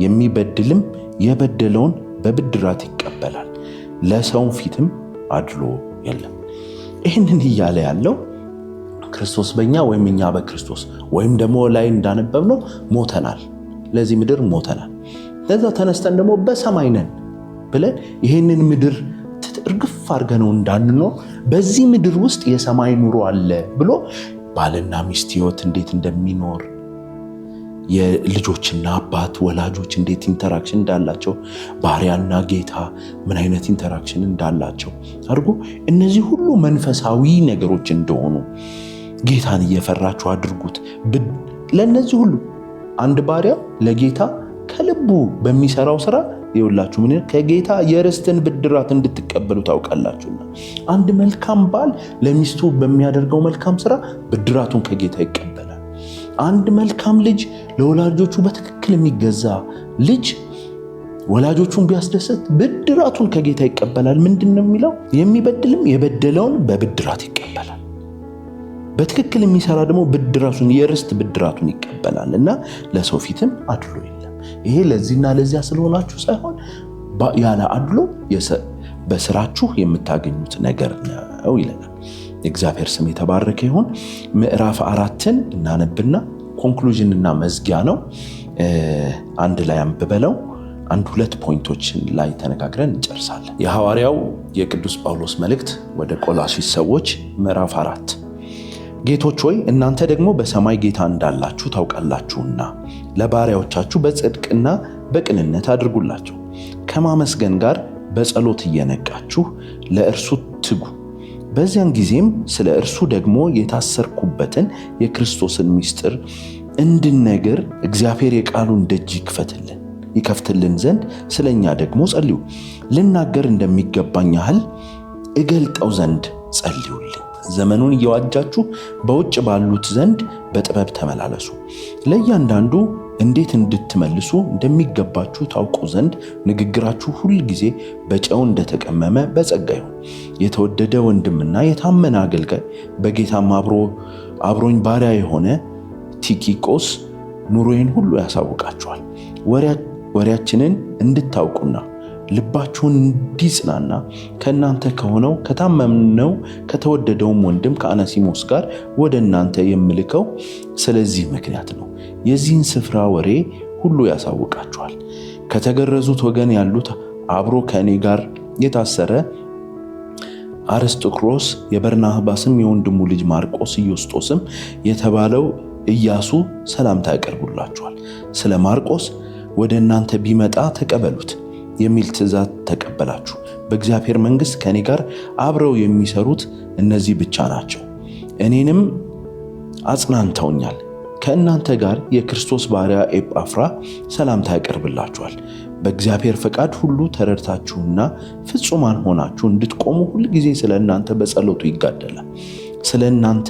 የሚበድልም የበደለውን በብድራት ይቀበላል፣ ለሰው ፊትም አድሎ የለም። ይህንን እያለ ያለው ክርስቶስ በእኛ ወይም እኛ በክርስቶስ ወይም ደግሞ ላይ እንዳነበብነው ሞተናል፣ ለዚህ ምድር ሞተናል። ለዛ ተነስተን ደግሞ በሰማይ ነን ብለን ይህንን ምድር እርግፍ አድርገነው እንዳንኖር በዚህ ምድር ውስጥ የሰማይ ኑሮ አለ ብሎ ባልና ሚስት ሕይወት እንዴት እንደሚኖር የልጆችና አባት ወላጆች እንዴት ኢንተራክሽን እንዳላቸው ባሪያና ጌታ ምን አይነት ኢንተራክሽን እንዳላቸው አድርጎ እነዚህ ሁሉ መንፈሳዊ ነገሮች እንደሆኑ ጌታን እየፈራችሁ አድርጉት። ለነዚህ ሁሉ አንድ ባሪያ ለጌታ ከልቡ በሚሰራው ስራ ይውላችሁ ምን ከጌታ የርስትን ብድራት እንድትቀበሉ ታውቃላችሁና። አንድ መልካም ባል ለሚስቱ በሚያደርገው መልካም ስራ ብድራቱን ከጌታ ይቀበላል። አንድ መልካም ልጅ ለወላጆቹ በትክክል የሚገዛ ልጅ ወላጆቹን ቢያስደስት ብድራቱን ከጌታ ይቀበላል። ምንድነው የሚለው? የሚበድልም የበደለውን በብድራት ይቀበላል። በትክክል የሚሰራ ደግሞ ብድራቱን የርስት ብድራቱን ይቀበላል እና ለሰው ፊትም አድሎ የለም። ይሄ ለዚህና ለዚያ ስለሆናችሁ ሳይሆን ያለ አድሎ በስራችሁ የምታገኙት ነገር ነው ይለናል። የእግዚአብሔር ስም የተባረከ ይሁን። ምዕራፍ 4ን እናነብና ኮንክሉዥንና መዝጊያ ነው። አንድ ላይ አንብበለው አንድ ሁለት ፖይንቶችን ላይ ተነጋግረን እንጨርሳለን። የሐዋርያው የቅዱስ ጳውሎስ መልእክት ወደ ቆላስይስ ሰዎች ምዕራፍ 4 ጌቶች ሆይ እናንተ ደግሞ በሰማይ ጌታ እንዳላችሁ ታውቃላችሁና ለባሪያዎቻችሁ በጽድቅና በቅንነት አድርጉላቸው። ከማመስገን ጋር በጸሎት እየነቃችሁ ለእርሱ ትጉ። በዚያን ጊዜም ስለ እርሱ ደግሞ የታሰርኩበትን የክርስቶስን ምስጢር እንድነገር እግዚአብሔር የቃሉን ደጅ ይከፍትልን ዘንድ ስለኛ ደግሞ ጸልዩ። ልናገር እንደሚገባኝ ያህል እገልጠው ዘንድ ጸልዩልኝ። ዘመኑን እየዋጃችሁ በውጭ ባሉት ዘንድ በጥበብ ተመላለሱ። ለእያንዳንዱ እንዴት እንድትመልሱ እንደሚገባችሁ ታውቁ ዘንድ ንግግራችሁ ሁል ጊዜ በጨው እንደተቀመመ በጸጋ ይሁን። የተወደደ ወንድምና የታመነ አገልጋይ በጌታም አብሮኝ ባሪያ የሆነ ቲኪቆስ ኑሮዬን ሁሉ ያሳውቃችኋል። ወሬያችንን እንድታውቁና ልባችሁን እንዲጽናና ከእናንተ ከሆነው ከታመነው ከተወደደውም ወንድም ከአናሲሞስ ጋር ወደ እናንተ የምልከው ስለዚህ ምክንያት ነው። የዚህን ስፍራ ወሬ ሁሉ ያሳውቃችኋል። ከተገረዙት ወገን ያሉት አብሮ ከእኔ ጋር የታሰረ አርስጥሮክስ፣ የበርናባስም የወንድሙ ልጅ ማርቆስ፣ ኢዮስጦስም የተባለው ኢያሱ ሰላምታ ያቀርቡላችኋል። ስለ ማርቆስ ወደ እናንተ ቢመጣ ተቀበሉት የሚል ትእዛዝ ተቀበላችሁ። በእግዚአብሔር መንግሥት ከኔ ጋር አብረው የሚሰሩት እነዚህ ብቻ ናቸው። እኔንም አጽናንተውኛል። ከእናንተ ጋር የክርስቶስ ባሪያ ኤጳፍራ ሰላምታ ያቀርብላችኋል። በእግዚአብሔር ፈቃድ ሁሉ ተረድታችሁና ፍጹማን ሆናችሁ እንድትቆሙ ሁል ጊዜ ስለ እናንተ በጸሎቱ ይጋደላል። ስለ እናንተ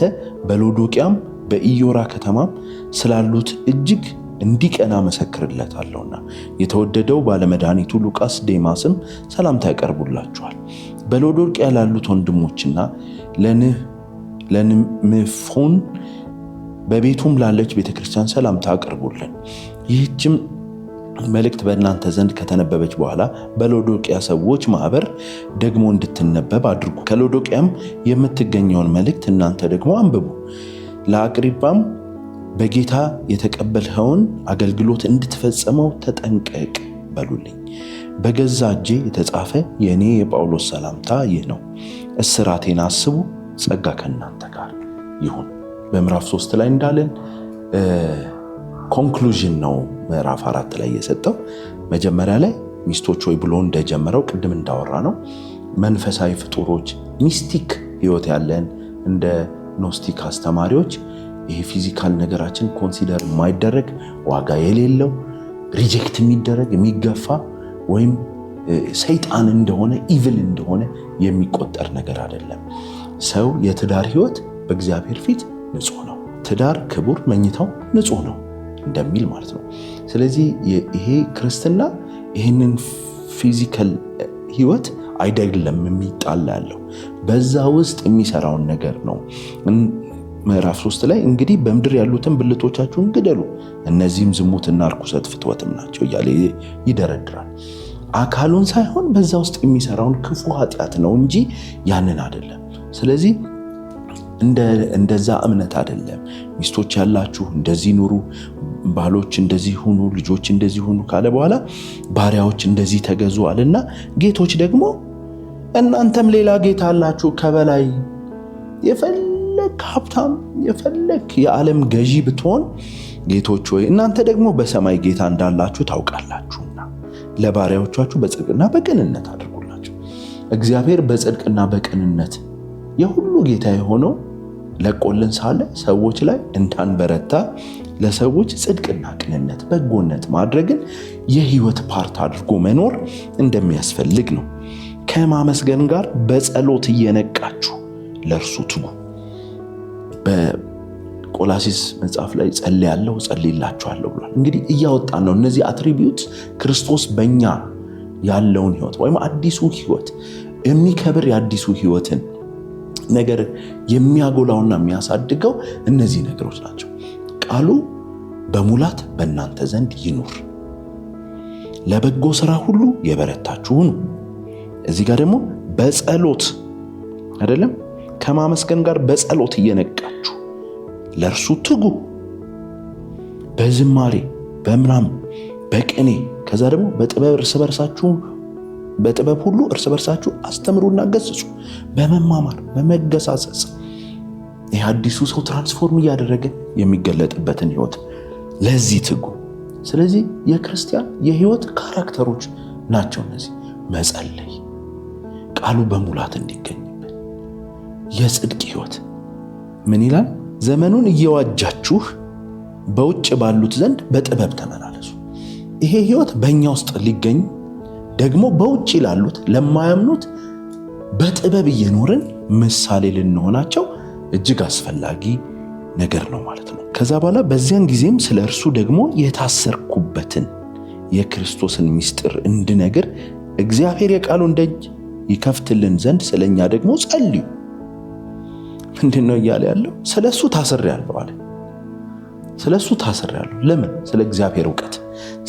በሎዶቅያም በኢዮራ ከተማም ስላሉት እጅግ እንዲቀና መሰክርለታለሁና። የተወደደው ባለመድኃኒቱ ሉቃስ ዴማስም ሰላምታ ያቀርቡላችኋል። በሎዶቅያ ላሉት ወንድሞችና ለንምፎን በቤቱም ላለች ቤተክርስቲያን ሰላምታ አቅርቡልን። ይህችም መልእክት በእናንተ ዘንድ ከተነበበች በኋላ በሎዶቅያ ሰዎች ማህበር ደግሞ እንድትነበብ አድርጉ። ከሎዶቅያም የምትገኘውን መልእክት እናንተ ደግሞ አንብቡ። ለአቅሪጳም በጌታ የተቀበልኸውን አገልግሎት እንድትፈጸመው ተጠንቀቅ በሉልኝ። በገዛ እጄ የተጻፈ የእኔ የጳውሎስ ሰላምታ ይህ ነው። እስራቴን አስቡ። ጸጋ ከእናንተ ጋር ይሁን። በምዕራፍ 3 ላይ እንዳለን ኮንክሉዥን ነው ምዕራፍ 4 ላይ የሰጠው። መጀመሪያ ላይ ሚስቶች ሆይ ብሎ እንደጀመረው ቅድም እንዳወራ ነው መንፈሳዊ ፍጡሮች ሚስቲክ ህይወት ያለን እንደ ኖስቲክ አስተማሪዎች ይሄ ፊዚካል ነገራችን ኮንሲደር የማይደረግ ዋጋ የሌለው ሪጀክት የሚደረግ የሚገፋ ወይም ሰይጣን እንደሆነ ኢቪል እንደሆነ የሚቆጠር ነገር አይደለም። ሰው የትዳር ህይወት በእግዚአብሔር ፊት ንጹህ ነው። ትዳር ክቡር፣ መኝታው ንጹህ ነው እንደሚል ማለት ነው። ስለዚህ ይሄ ክርስትና ይህንን ፊዚካል ህይወት አይደለም የሚጣላ ያለው በዛ ውስጥ የሚሰራውን ነገር ነው። ምዕራፍ 3 ላይ እንግዲህ በምድር ያሉትን ብልቶቻችሁን ግደሉ፣ እነዚህም ዝሙትና ርኩሰት ፍትወትም ናቸው እያለ ይደረድራል። አካሉን ሳይሆን በዛ ውስጥ የሚሰራውን ክፉ ኃጢአት ነው እንጂ ያንን አይደለም። ስለዚህ እንደዛ እምነት አይደለም። ሚስቶች ያላችሁ እንደዚህ ኑሩ፣ ባሎች እንደዚህ ሁኑ፣ ልጆች እንደዚህ ሁኑ ካለ በኋላ ባሪያዎች እንደዚህ ተገዙ አለና ጌቶች ደግሞ እናንተም ሌላ ጌታ አላችሁ ከበላይ። የፈለክ ሀብታም የፈለክ የዓለም ገዢ ብትሆን ጌቶች ሆይ እናንተ ደግሞ በሰማይ ጌታ እንዳላችሁ ታውቃላችሁና ለባሪያዎቻችሁ በጽድቅና በቅንነት አድርጉላቸው። እግዚአብሔር በጽድቅና በቅንነት የሁሉ ጌታ የሆነው ለቆልን ሳለ ሰዎች ላይ እንዳንበረታ ለሰዎች ጽድቅና ቅንነት በጎነት ማድረግን የህይወት ፓርት አድርጎ መኖር እንደሚያስፈልግ ነው። ከማመስገን ጋር በጸሎት እየነቃችሁ ለእርሱ ትጉ። በቆላሲስ መጽሐፍ ላይ ጸልያለሁ ጸልይላችኋለሁ ብሏል። እንግዲህ እያወጣን ነው እነዚህ አትሪቢዩት ክርስቶስ በእኛ ያለውን ህይወት ወይም አዲሱ ህይወት የሚከብር የአዲሱ ህይወትን ነገር የሚያጎላውና የሚያሳድገው እነዚህ ነገሮች ናቸው። ቃሉ በሙላት በእናንተ ዘንድ ይኑር፣ ለበጎ ስራ ሁሉ የበረታችሁ ሁኑ። እዚህ ጋር ደግሞ በጸሎት አይደለም ከማመስገን ጋር በጸሎት እየነቃችሁ ለእርሱ ትጉ፣ በዝማሬ በምናምን በቅኔ ከዛ ደግሞ በጥበብ እርስ በርሳችሁ በጥበብ ሁሉ እርስ በርሳችሁ አስተምሩና ገስጹ፣ በመማማር በመገሳጸጽ ይህ አዲሱ ሰው ትራንስፎርም እያደረገ የሚገለጥበትን ህይወት ለዚህ ትጉ። ስለዚህ የክርስቲያን የህይወት ካራክተሮች ናቸው እነዚህ። መጸለይ፣ ቃሉ በሙላት እንዲገኝበት፣ የጽድቅ ህይወት ምን ይላል? ዘመኑን እየዋጃችሁ በውጭ ባሉት ዘንድ በጥበብ ተመላለሱ። ይሄ ህይወት በእኛ ውስጥ ሊገኝ ደግሞ በውጭ ላሉት ለማያምኑት በጥበብ እየኖርን ምሳሌ ልንሆናቸው እጅግ አስፈላጊ ነገር ነው ማለት ነው። ከዛ በኋላ በዚያን ጊዜም ስለ እርሱ ደግሞ የታሰርኩበትን የክርስቶስን ምስጢር እንድነግር እግዚአብሔር የቃሉን ደጅ ይከፍትልን ዘንድ ስለኛ ደግሞ ጸልዩ። ምንድነው እያለ ያለው? ስለሱ ታስሬያለሁ አለ። ስለሱ ታስሬያለሁ። ለምን? ስለ እግዚአብሔር ዕውቀት፣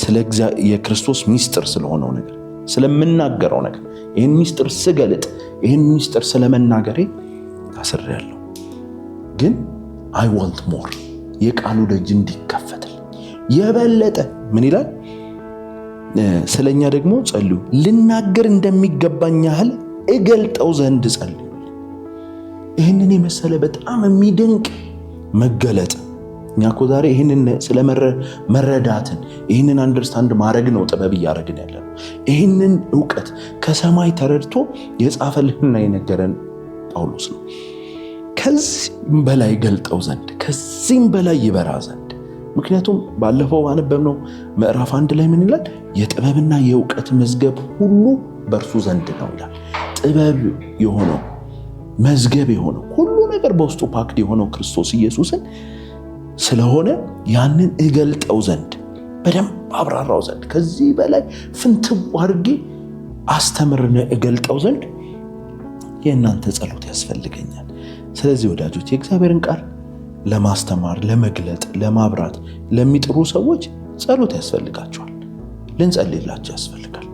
ስለ የክርስቶስ ምስጢር ስለሆነው ነገር፣ ስለምናገረው ነገር፣ ይህን ምስጢር ስገልጥ፣ ይህን ምስጢር ስለመናገሬ ታስሬያለሁ። ግን I want more የቃሉ ደጅ እንዲከፈትልኝ የበለጠ ምን ይላል? ስለኛ ደግሞ ጸልዩ፣ ልናገር እንደሚገባኝ ያህል እገልጠው ዘንድ ጸልዩ። ይህንን የመሰለ በጣም የሚደንቅ መገለጥ እኛ እኮ ዛሬ ይህንን ስለመረዳትን ይህንን አንደርስታንድ ማድረግ ነው ጥበብ እያደረግን ያለነው። ይህንን ዕውቀት ከሰማይ ተረድቶ የጻፈልንና የነገረን ጳውሎስ ነው። ከዚህም በላይ ገልጠው ዘንድ ከዚህም በላይ ይበራ ዘንድ። ምክንያቱም ባለፈው አነበብነው ምዕራፍ 1 ላይ ምን ይላል? የጥበብና የዕውቀት መዝገብ ሁሉ በእርሱ ዘንድ ነው ይላል። ጥበብ የሆነው መዝገብ የሆነው ሁሉ ነገር በውስጡ ፓክድ የሆነው ክርስቶስ ኢየሱስን ስለሆነ ያንን እገልጠው ዘንድ በደንብ አብራራው ዘንድ ከዚህ በላይ ፍንትው አድርጌ አስተምርነ እገልጠው ዘንድ የእናንተ ጸሎት ያስፈልገኛል። ስለዚህ ወዳጆች የእግዚአብሔርን ቃል ለማስተማር፣ ለመግለጥ፣ ለማብራት ለሚጥሩ ሰዎች ጸሎት ያስፈልጋቸዋል። ልንጸልይላቸው ያስፈልጋል።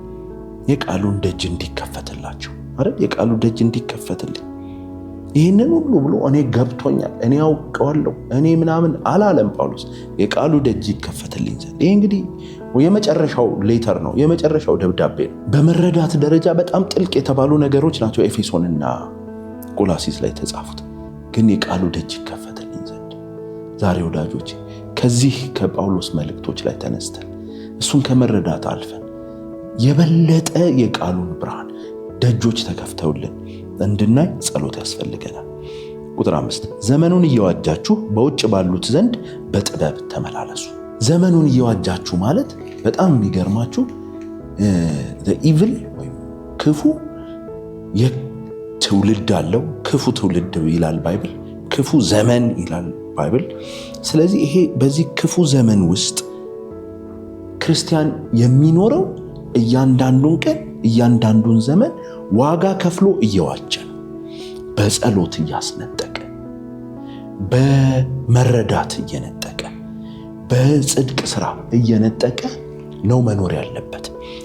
የቃሉን ደጅ እንዲከፈትላቸው አይደል? የቃሉ ደጅ እንዲከፈትልኝ ይህንን ሁሉ ብሎ እኔ ገብቶኛል፣ እኔ አውቀዋለሁ፣ እኔ ምናምን አላለም ጳውሎስ። የቃሉ ደጅ ይከፈትልኝ ዘንድ። ይህ እንግዲህ የመጨረሻው ሌተር ነው፣ የመጨረሻው ደብዳቤ ነው። በመረዳት ደረጃ በጣም ጥልቅ የተባሉ ነገሮች ናቸው ኤፌሶንና ቆላሲስ ላይ ተጻፉት። ግን የቃሉ ደጅ ይከፈትልኝ ዘንድ ዛሬ ወዳጆች ከዚህ ከጳውሎስ መልእክቶች ላይ ተነስተን እሱን ከመረዳት አልፈን የበለጠ የቃሉን ብርሃን ደጆች ተከፍተውልን እንድናይ ጸሎት ያስፈልገናል። ቁጥር 5 ዘመኑን እየዋጃችሁ በውጭ ባሉት ዘንድ በጥበብ ተመላለሱ። ዘመኑን እየዋጃችሁ ማለት በጣም የሚገርማችሁ ኢቭል ወይም ክፉ የትውልድ አለው። ክፉ ትውልድ ይላል ባይብል፣ ክፉ ዘመን ይላል ባይብል። ስለዚህ ይሄ በዚህ ክፉ ዘመን ውስጥ ክርስቲያን የሚኖረው እያንዳንዱን ቀን እያንዳንዱን ዘመን ዋጋ ከፍሎ እየዋጀ ነው። በጸሎት እያስነጠቀ፣ በመረዳት እየነጠቀ፣ በጽድቅ ስራ እየነጠቀ ነው መኖር ያለበት።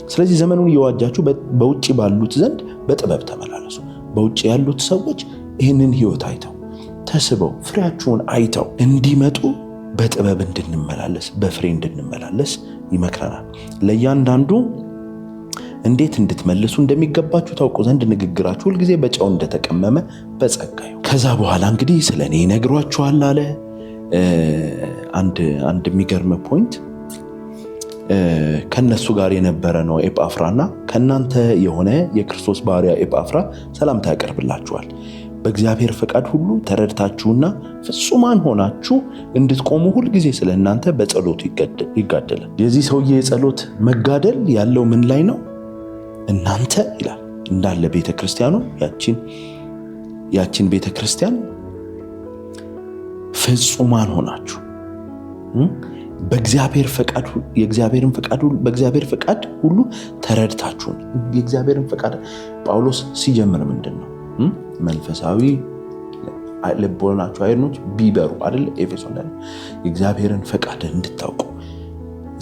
ስለዚህ ዘመኑን እየዋጃችሁ በውጭ ባሉት ዘንድ በጥበብ ተመላለሱ። በውጭ ያሉት ሰዎች ይህንን ህይወት አይተው ተስበው ፍሬያችሁን አይተው እንዲመጡ በጥበብ እንድንመላለስ በፍሬ እንድንመላለስ ይመክረናል። ለእያንዳንዱ እንዴት እንድትመልሱ እንደሚገባችሁ ታውቁ ዘንድ ንግግራችሁ ሁልጊዜ በጨው እንደተቀመመ በጸጋ ይሁን። ከዛ በኋላ እንግዲህ ስለ እኔ ይነግሯችኋል አለ። አንድ የሚገርም ፖይንት ከነሱ ጋር የነበረ ነው ኤጳፍራና ከእናንተ የሆነ የክርስቶስ ባሪያ ኤጳፍራ ሰላምታ ያቀርብላችኋል። በእግዚአብሔር ፈቃድ ሁሉ ተረድታችሁና ፍጹማን ሆናችሁ እንድትቆሙ ሁልጊዜ ስለ እናንተ በጸሎቱ ይጋደላል። የዚህ ሰውዬ የጸሎት መጋደል ያለው ምን ላይ ነው? እናንተ ይላል እንዳለ ቤተክርስቲያኑ ያችን ቤተክርስቲያን ፍጹማን ሆናችሁ በእግዚአብሔር ፈቃድ በእግዚአብሔር ፈቃድ ሁሉ ተረድታችሁን። የእግዚአብሔርን ፈቃድ ጳውሎስ ሲጀምር ምንድን ነው? መንፈሳዊ ልቦናችሁ አይኖች ቢበሩ አይደል? ኤፌሶን ላይ የእግዚአብሔርን ፈቃድ እንድታውቁ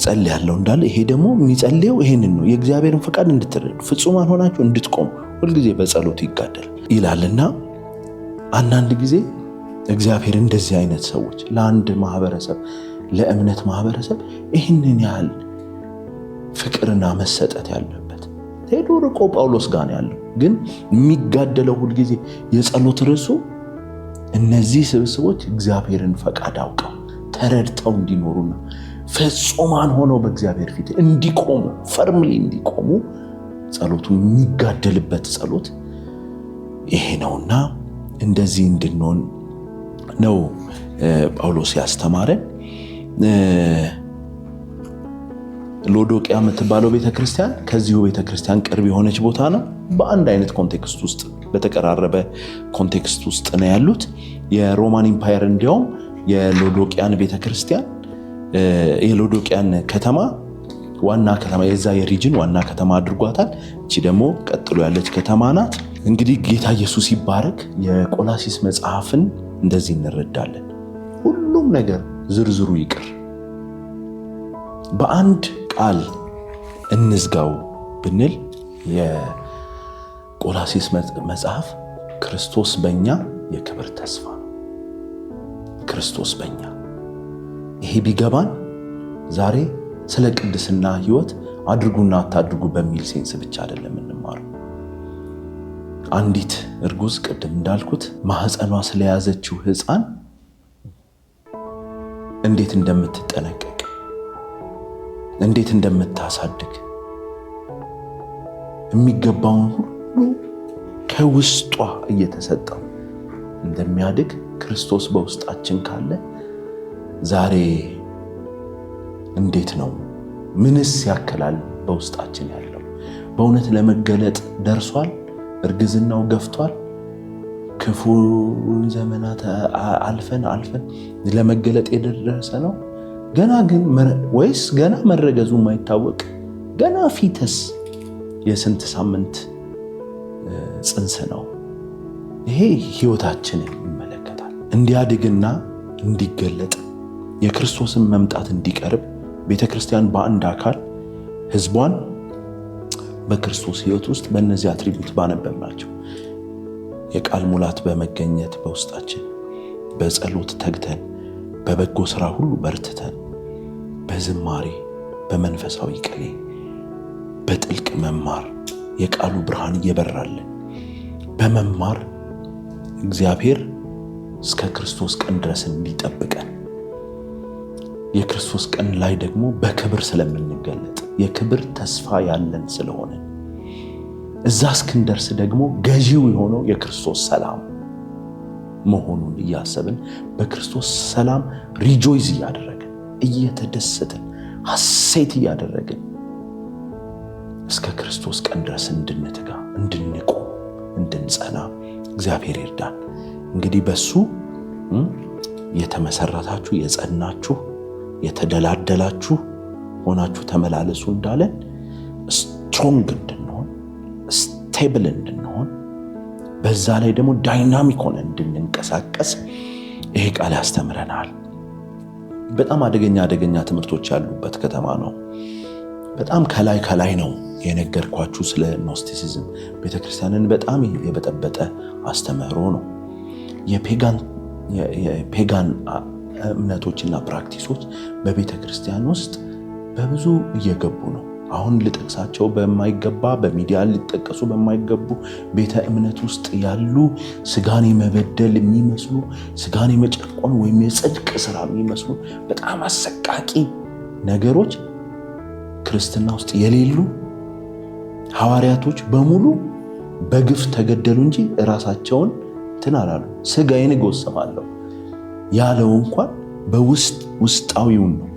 ጸልያለሁ እንዳለ፣ ይሄ ደግሞ የሚጸልየው ይሄንን ነው። የእግዚአብሔርን ፈቃድ እንድትረዱ ፍጹማን ሆናችሁ እንድትቆሙ ሁልጊዜ በጸሎት ይጋደል ይላልና አንዳንድ ጊዜ እግዚአብሔር እንደዚህ አይነት ሰዎች ለአንድ ማህበረሰብ ለእምነት ማህበረሰብ ይህንን ያህል ፍቅርና መሰጠት ያለበት ሄዶ ርቆ ጳውሎስ ጋር ነው ያለው። ግን የሚጋደለው ሁልጊዜ የጸሎት ርዕሱ እነዚህ ስብስቦች እግዚአብሔርን ፈቃድ አውቀው ተረድተው እንዲኖሩና ፍጹማን ሆነው በእግዚአብሔር ፊት እንዲቆሙ ፈርምሊ እንዲቆሙ ጸሎቱ የሚጋደልበት ጸሎት ይሄ ነውና እንደዚህ እንድንሆን ነው ጳውሎስ ያስተማረን። ሎዶቅያ የምትባለው ቤተክርስቲያን ከዚሁ ቤተክርስቲያን ቅርብ የሆነች ቦታ ነው። በአንድ አይነት ኮንቴክስት ውስጥ በተቀራረበ ኮንቴክስት ውስጥ ነው ያሉት። የሮማን ኢምፓየር እንዲያውም የሎዶቅያን ቤተክርስቲያን የሎዶቅያን ከተማ ዋና ከተማ የዛ የሪጅን ዋና ከተማ አድርጓታል። እቺ ደግሞ ቀጥሎ ያለች ከተማ ናት። እንግዲህ ጌታ ኢየሱስ ይባረክ። የቆላሲስ መጽሐፍን እንደዚህ እንረዳለን። ሁሉም ነገር ዝርዝሩ ይቅር፣ በአንድ ቃል እንዝጋው ብንል የቆላሲስ መጽሐፍ ክርስቶስ በእኛ የክብር ተስፋ ነው። ክርስቶስ በእኛ ይሄ ቢገባን ዛሬ ስለ ቅድስና ህይወት አድርጉና አታድርጉ በሚል ሴንስ ብቻ አይደለም እንማረው። አንዲት እርጉዝ ቅድም እንዳልኩት ማህፀኗ ስለያዘችው ህፃን እንዴት እንደምትጠነቀቅ እንዴት እንደምታሳድግ የሚገባውን ሁሉ ከውስጧ እየተሰጠው እንደሚያድግ ክርስቶስ በውስጣችን ካለ ዛሬ እንዴት ነው? ምንስ ያከላል? በውስጣችን ያለው በእውነት ለመገለጥ ደርሷል? እርግዝናው ገፍቷል? ክፉ ዘመናት አልፈን ለመገለጥ የደረሰ ነው? ገና ግን ወይስ ገና መረገዙ የማይታወቅ ገና ፊተስ የስንት ሳምንት ጽንስ ነው? ይሄ ህይወታችንን ይመለከታል። እንዲያድግና እንዲገለጥ የክርስቶስን መምጣት እንዲቀርብ ቤተክርስቲያን በአንድ አካል ህዝቧን በክርስቶስ ህይወት ውስጥ በእነዚህ አትሪቢዩት ባነበብናቸው የቃል ሙላት በመገኘት በውስጣችን በጸሎት ተግተን በበጎ ስራ ሁሉ በርትተን በዝማሬ በመንፈሳዊ ቅኔ በጥልቅ መማር የቃሉ ብርሃን እየበራልን በመማር እግዚአብሔር እስከ ክርስቶስ ቀን ድረስ እንዲጠብቀን የክርስቶስ ቀን ላይ ደግሞ በክብር ስለምንገለጥ የክብር ተስፋ ያለን ስለሆነ እዛ እስክንደርስ ደግሞ ገዢው የሆነው የክርስቶስ ሰላም መሆኑን እያሰብን በክርስቶስ ሰላም ሪጆይዝ እያደረግን እየተደሰትን ሐሴት እያደረግን እስከ ክርስቶስ ቀን ድረስ እንድንተጋ እንድንቆም እንድንጸና እግዚአብሔር ይርዳን። እንግዲህ በሱ የተመሰረታችሁ የጸናችሁ የተደላደላችሁ ሆናችሁ ተመላለሱ እንዳለን ስትሮንግ እንድንሆን ስቴብል እንድንሆን በዛ ላይ ደግሞ ዳይናሚክ ሆነን እንድንንቀሳቀስ ይሄ ቃል ያስተምረናል። በጣም አደገኛ ትምህርቶች ያሉበት ከተማ ነው። በጣም ከላይ ነው የነገርኳችሁ ስለ ኖስቲሲዝም ቤተክርስቲያንን በጣም የበጠበጠ አስተምህሮ ነው። የፔጋን እምነቶችና ፕራክቲሶች በቤተክርስቲያን ውስጥ በብዙ እየገቡ ነው። አሁን ልጠቅሳቸው በማይገባ በሚዲያ ሊጠቀሱ በማይገቡ ቤተ እምነት ውስጥ ያሉ ስጋን የመበደል የሚመስሉ ስጋን የመጨቆን ወይም የጽድቅ ስራ የሚመስሉ በጣም አሰቃቂ ነገሮች ክርስትና ውስጥ የሌሉ ሐዋርያቶች በሙሉ በግፍ ተገደሉ እንጂ ራሳቸውን ትናላሉ። ስጋዬን እጎሰማለሁ ያለው እንኳን ውስጣዊውን ነው።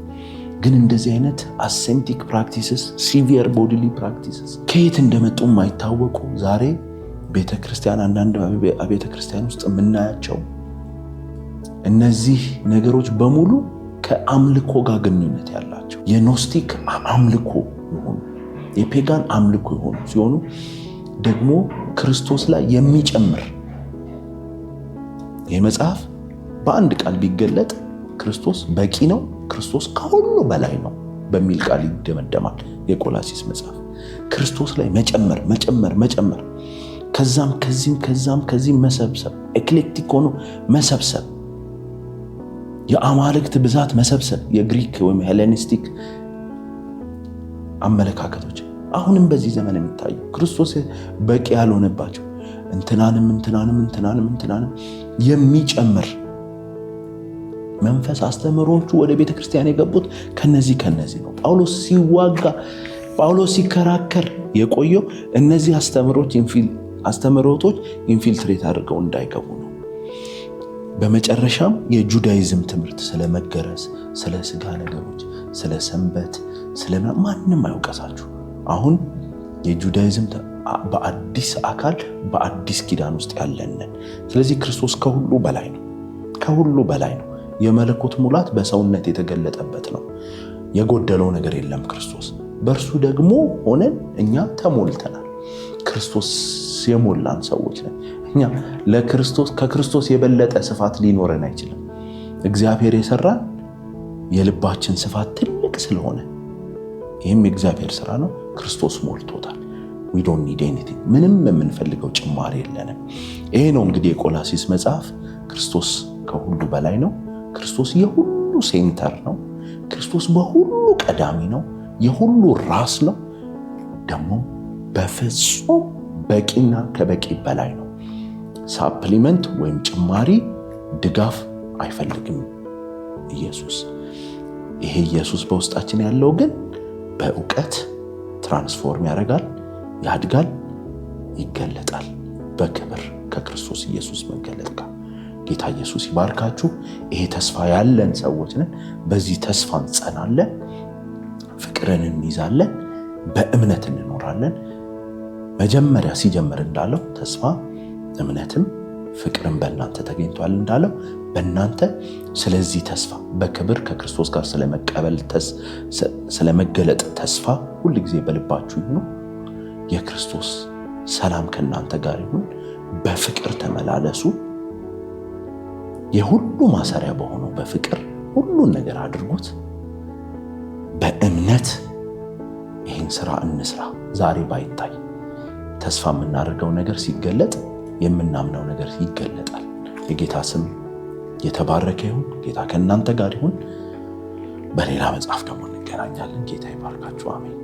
ግን እንደዚህ አይነት አሴንቲክ ፕራክቲስስ ሲቪየር ቦዲሊ ፕራክቲስስ ከየት እንደመጡ የማይታወቁ ዛሬ ቤተክርስቲያን አንዳንድ ቤተክርስቲያን ውስጥ የምናያቸው እነዚህ ነገሮች በሙሉ ከአምልኮ ጋር ግንኙነት ያላቸው የኖስቲክ አምልኮ የሆኑ የፔጋን አምልኮ የሆኑ ሲሆኑ ደግሞ ክርስቶስ ላይ የሚጨምር ይህ መጽሐፍ በአንድ ቃል ቢገለጥ ክርስቶስ በቂ ነው፣ ክርስቶስ ከሁሉ በላይ ነው በሚል ቃል ይደመደማል። የቆላሲስ መጽሐፍ ክርስቶስ ላይ መጨመር ከዚህም መሰብሰብ ኤክሌክቲክ ሆኖ መሰብሰብ የአማልክት ብዛት መሰብሰብ የግሪክ ወይም ሄሌኒስቲክ አመለካከቶች አሁንም በዚህ ዘመን የሚታዩ ክርስቶስ በቂ ያልሆነባቸው እንትናንም የሚጨምር መንፈስ አስተምሮቹ ወደ ቤተክርስቲያን የገቡት ከነዚህ ነው። ጳውሎስ ሲከራከር የቆየው እነዚህ አስተምሮቶች ኢንፊልትሬት አድርገው እንዳይገቡ ነው። በመጨረሻም የጁዳይዝም ትምህርት ስለመገረዝ፣ ስለ ስጋ ነገሮች፣ ስለ ሰንበት ማንም አይወቀሳችሁ። አሁን የጁዳይዝም በአዲስ አካል በአዲስ ኪዳን ውስጥ ያለንን። ስለዚህ ክርስቶስ ከሁሉ በላይ ነው። የመለኮት ሙላት በሰውነት የተገለጠበት ነው። የጎደለው ነገር የለም። ክርስቶስ በእርሱ ደግሞ ሆነን እኛ ተሞልተናል። ክርስቶስ የሞላን ሰዎች ነን። እኛ ከክርስቶስ የበለጠ ስፋት ሊኖረን አይችልም። እግዚአብሔር የሰራን የልባችን ስፋት ትልቅ ስለሆነ ይህም የእግዚአብሔር ስራ ነው። ክርስቶስ ሞልቶታል። we don't need anything ምንም የምንፈልገው ጭማሪ የለንም። ይሄ ነው እንግዲህ የቆላሲስ መጽሐፍ ክርስቶስ ከሁሉ በላይ ነው። ክርስቶስ የሁሉ ሴንተር ነው። ክርስቶስ በሁሉ ቀዳሚ ነው። የሁሉ ራስ ነው። ደግሞ በፍጹም በቂና ከበቂ በላይ ነው። ሳፕሊመንት ወይም ጭማሪ ድጋፍ አይፈልግም ኢየሱስ። ይሄ ኢየሱስ በውስጣችን ያለው ግን በእውቀት ትራንስፎርም ያደርጋል፣ ያድጋል፣ ይገለጣል በክብር ከክርስቶስ ኢየሱስ መገለጥ ጋር። ጌታ ኢየሱስ ይባርካችሁ። ይሄ ተስፋ ያለን ሰዎች ነን። በዚህ ተስፋ እንጸናለን፣ ፍቅርን እንይዛለን፣ በእምነት እንኖራለን። መጀመሪያ ሲጀምር እንዳለው ተስፋ እምነትም ፍቅርን በእናንተ ተገኝቷል እንዳለው በእናንተ ስለዚህ ተስፋ በክብር ከክርስቶስ ጋር ስለመገለጥ ተስፋ ሁል ጊዜ በልባችሁ ይሁን። የክርስቶስ ሰላም ከእናንተ ጋር ይሁን። በፍቅር ተመላለሱ። የሁሉ ማሰሪያ በሆነው በፍቅር ሁሉን ነገር አድርጉት። በእምነት ይህን ስራ እንስራ። ዛሬ ባይታይ ተስፋ የምናደርገው ነገር ሲገለጥ የምናምነው ነገር ይገለጣል። የጌታ ስም የተባረከ ይሁን። ጌታ ከእናንተ ጋር ይሁን። በሌላ መጽሐፍ ደግሞ እንገናኛለን። ጌታ ይባርካችሁ። አሜን።